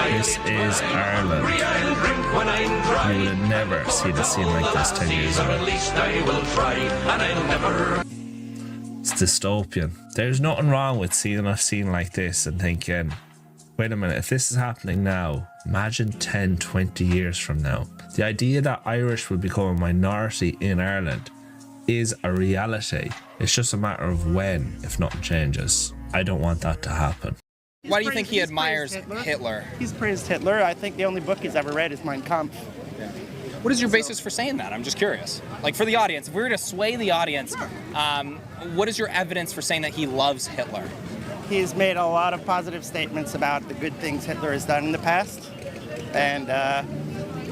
Speaker 23: This is Ireland. I would have never seen a scene like this 10 years ago. It's dystopian. There's nothing wrong with seeing a scene like this and thinking, wait a minute, if this is happening now, imagine 10, 20 years from now. The idea that Irish will become a minority in Ireland is a reality. It's just a matter of when, if nothing changes. I don't want that to happen.
Speaker 24: Why do you think he admires Hitler?
Speaker 25: He's praised Hitler. I think the only book he's ever read is Mein Kampf.
Speaker 24: What is your basis for saying that? I'm just curious. Like, for the audience, if we were to sway the audience, what is your evidence for saying that he loves Hitler?
Speaker 25: He's made a lot of positive statements about the good things Hitler has done in the past. And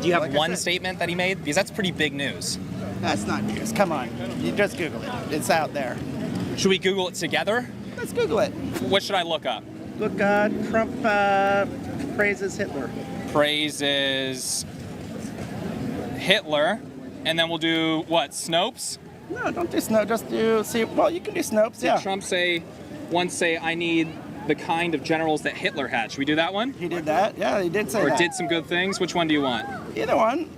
Speaker 24: do you have one statement that he made? Because that's pretty big news.
Speaker 25: That's not news. Come on. You just Google it. It's out there.
Speaker 24: Should we Google it together?
Speaker 25: Let's Google it.
Speaker 24: What should I look up?
Speaker 25: Look, Trump praises Hitler.
Speaker 24: Praises Hitler, and then we'll do what? Snopes?
Speaker 25: No, don't do Snopes. Just do see. Well, you can do Snopes.
Speaker 24: Did Trump once say, "I need the kind of generals that Hitler had"? Should we do that one?
Speaker 25: He did that. Yeah, he did say that.
Speaker 24: Or did some good things. Which one do you want?
Speaker 25: Either one.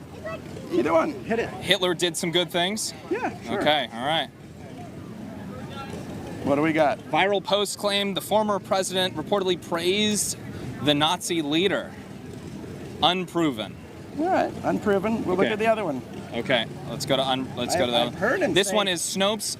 Speaker 25: Either one. Hit it.
Speaker 24: Hitler did some good things.
Speaker 25: Yeah. Sure.
Speaker 24: Okay. All right.
Speaker 25: What do we got?
Speaker 24: Viral post claimed the former president reportedly praised the Nazi leader. Unproven.
Speaker 25: All right, unproven. We'll look at the other one.
Speaker 24: Okay, let's go to the other.
Speaker 25: I've heard him
Speaker 24: This
Speaker 25: say,
Speaker 24: one is Snopes.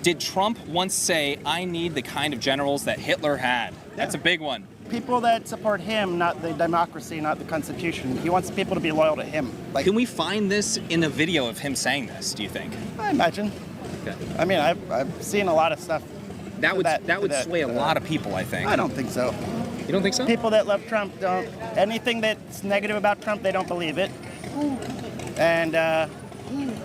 Speaker 24: Did Trump once say, "I need the kind of generals that Hitler had"? That's a big one.
Speaker 25: People that support him, not the democracy, not the Constitution. He wants people to be loyal to him. Like,
Speaker 24: can we find this in a video of him saying this? Do you think?
Speaker 25: I imagine.
Speaker 24: Okay.
Speaker 25: I mean, I've seen a lot of stuff.
Speaker 24: That would sway a lot of people, I think.
Speaker 25: I don't think so.
Speaker 24: You don't think so?
Speaker 25: People that love Trump don't. Anything that's negative about Trump, they don't believe it. And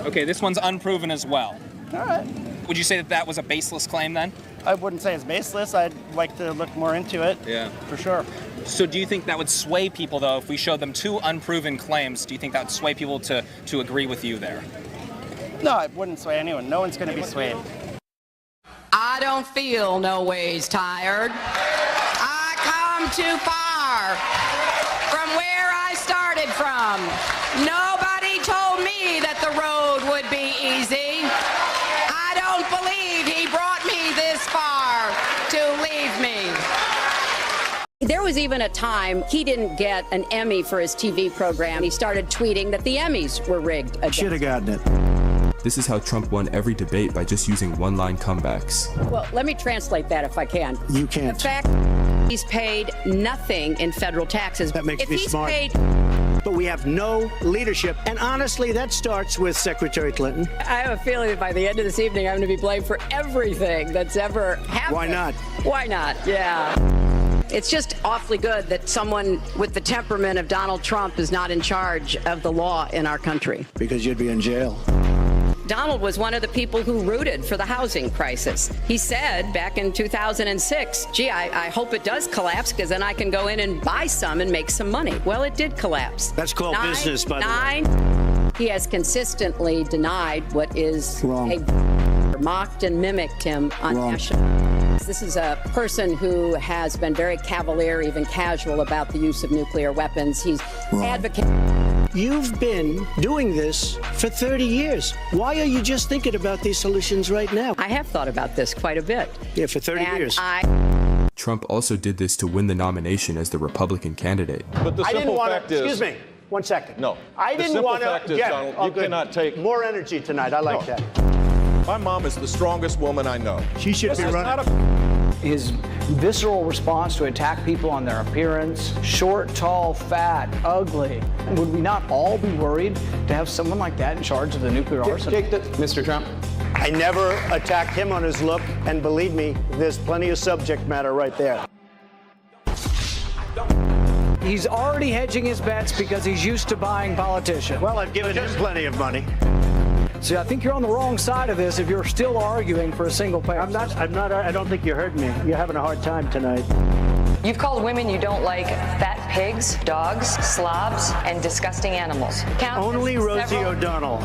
Speaker 24: okay, this one's unproven as well.
Speaker 25: All right.
Speaker 24: Would you say that was a baseless claim then?
Speaker 25: I wouldn't say it's baseless. I'd like to look more into it.
Speaker 24: Yeah.
Speaker 25: For sure.
Speaker 24: So do you think that would sway people, though, if we showed them two unproven claims? Do you think that would sway people to agree with you there?
Speaker 25: No, I wouldn't sway anyone. No one's going to be swayed.
Speaker 26: I don't feel no ways tired. I come too far from where I started from. Nobody told me that the road would be easy. I don't believe he brought me this far to leave me.
Speaker 27: There
Speaker 2: was even a time he didn't get an Emmy for his TV program. He started tweeting that the Emmys were rigged.
Speaker 3: Should have gotten it.
Speaker 4: This is how Trump won every debate, by just using one-line comebacks.
Speaker 2: Well, let me translate that if I can.
Speaker 3: You can't.
Speaker 2: The fact he's paid nothing in federal taxes.
Speaker 3: That makes
Speaker 2: if
Speaker 3: me
Speaker 2: he's
Speaker 3: smart. But we have no leadership. And honestly, that starts with Secretary Clinton.
Speaker 2: I have a feeling that by the end of this evening, I'm going to be blamed for everything that's ever happened.
Speaker 3: Why not?
Speaker 2: Why not? Yeah. It's just awfully good that someone with the temperament of Donald Trump is not in charge of the law in our country.
Speaker 3: Because you'd be in jail.
Speaker 2: Donald was one of the people who rooted for the housing crisis. He said back in 2006, gee, I hope it does collapse because then I can go in and buy some and make some money. Well, it did collapse.
Speaker 3: That's called business, by the way.
Speaker 2: He has consistently denied what is
Speaker 3: wrong.
Speaker 2: Mocked and mimicked him on national. This is a person who has been very cavalier, even casual, about the use of nuclear weapons. He's advocating.
Speaker 3: You've been doing this for 30 years. Why are you just thinking about these solutions right now?
Speaker 2: I have thought about this quite a bit.
Speaker 3: Yeah, for 30 years.
Speaker 4: Trump also did this to win the nomination as the Republican candidate.
Speaker 6: But the simple fact is...
Speaker 3: Excuse me, 1 second.
Speaker 6: No.
Speaker 3: I didn't want to...
Speaker 6: The simple fact is, Donald, you cannot take...
Speaker 3: More energy tonight. I like that.
Speaker 6: My mom is the strongest woman I know.
Speaker 3: She should be running.
Speaker 7: His visceral response to attack people on their appearance, short, tall, fat, ugly. Would we not all be worried to have someone like that in charge of the nuclear arsenal?
Speaker 3: Mr. Trump. I never attacked him on his look, and believe me, there's plenty of subject matter right there.
Speaker 7: He's already hedging his bets because he's used to buying politicians.
Speaker 3: Well, I've given him plenty of money.
Speaker 7: See, I think you're on the wrong side of this if you're still arguing for a single payer.
Speaker 3: I don't think you heard me. You're having a hard time tonight.
Speaker 8: You've called women you don't like fat pigs, dogs, slobs, and disgusting animals.
Speaker 3: Only Rosie O'Donnell.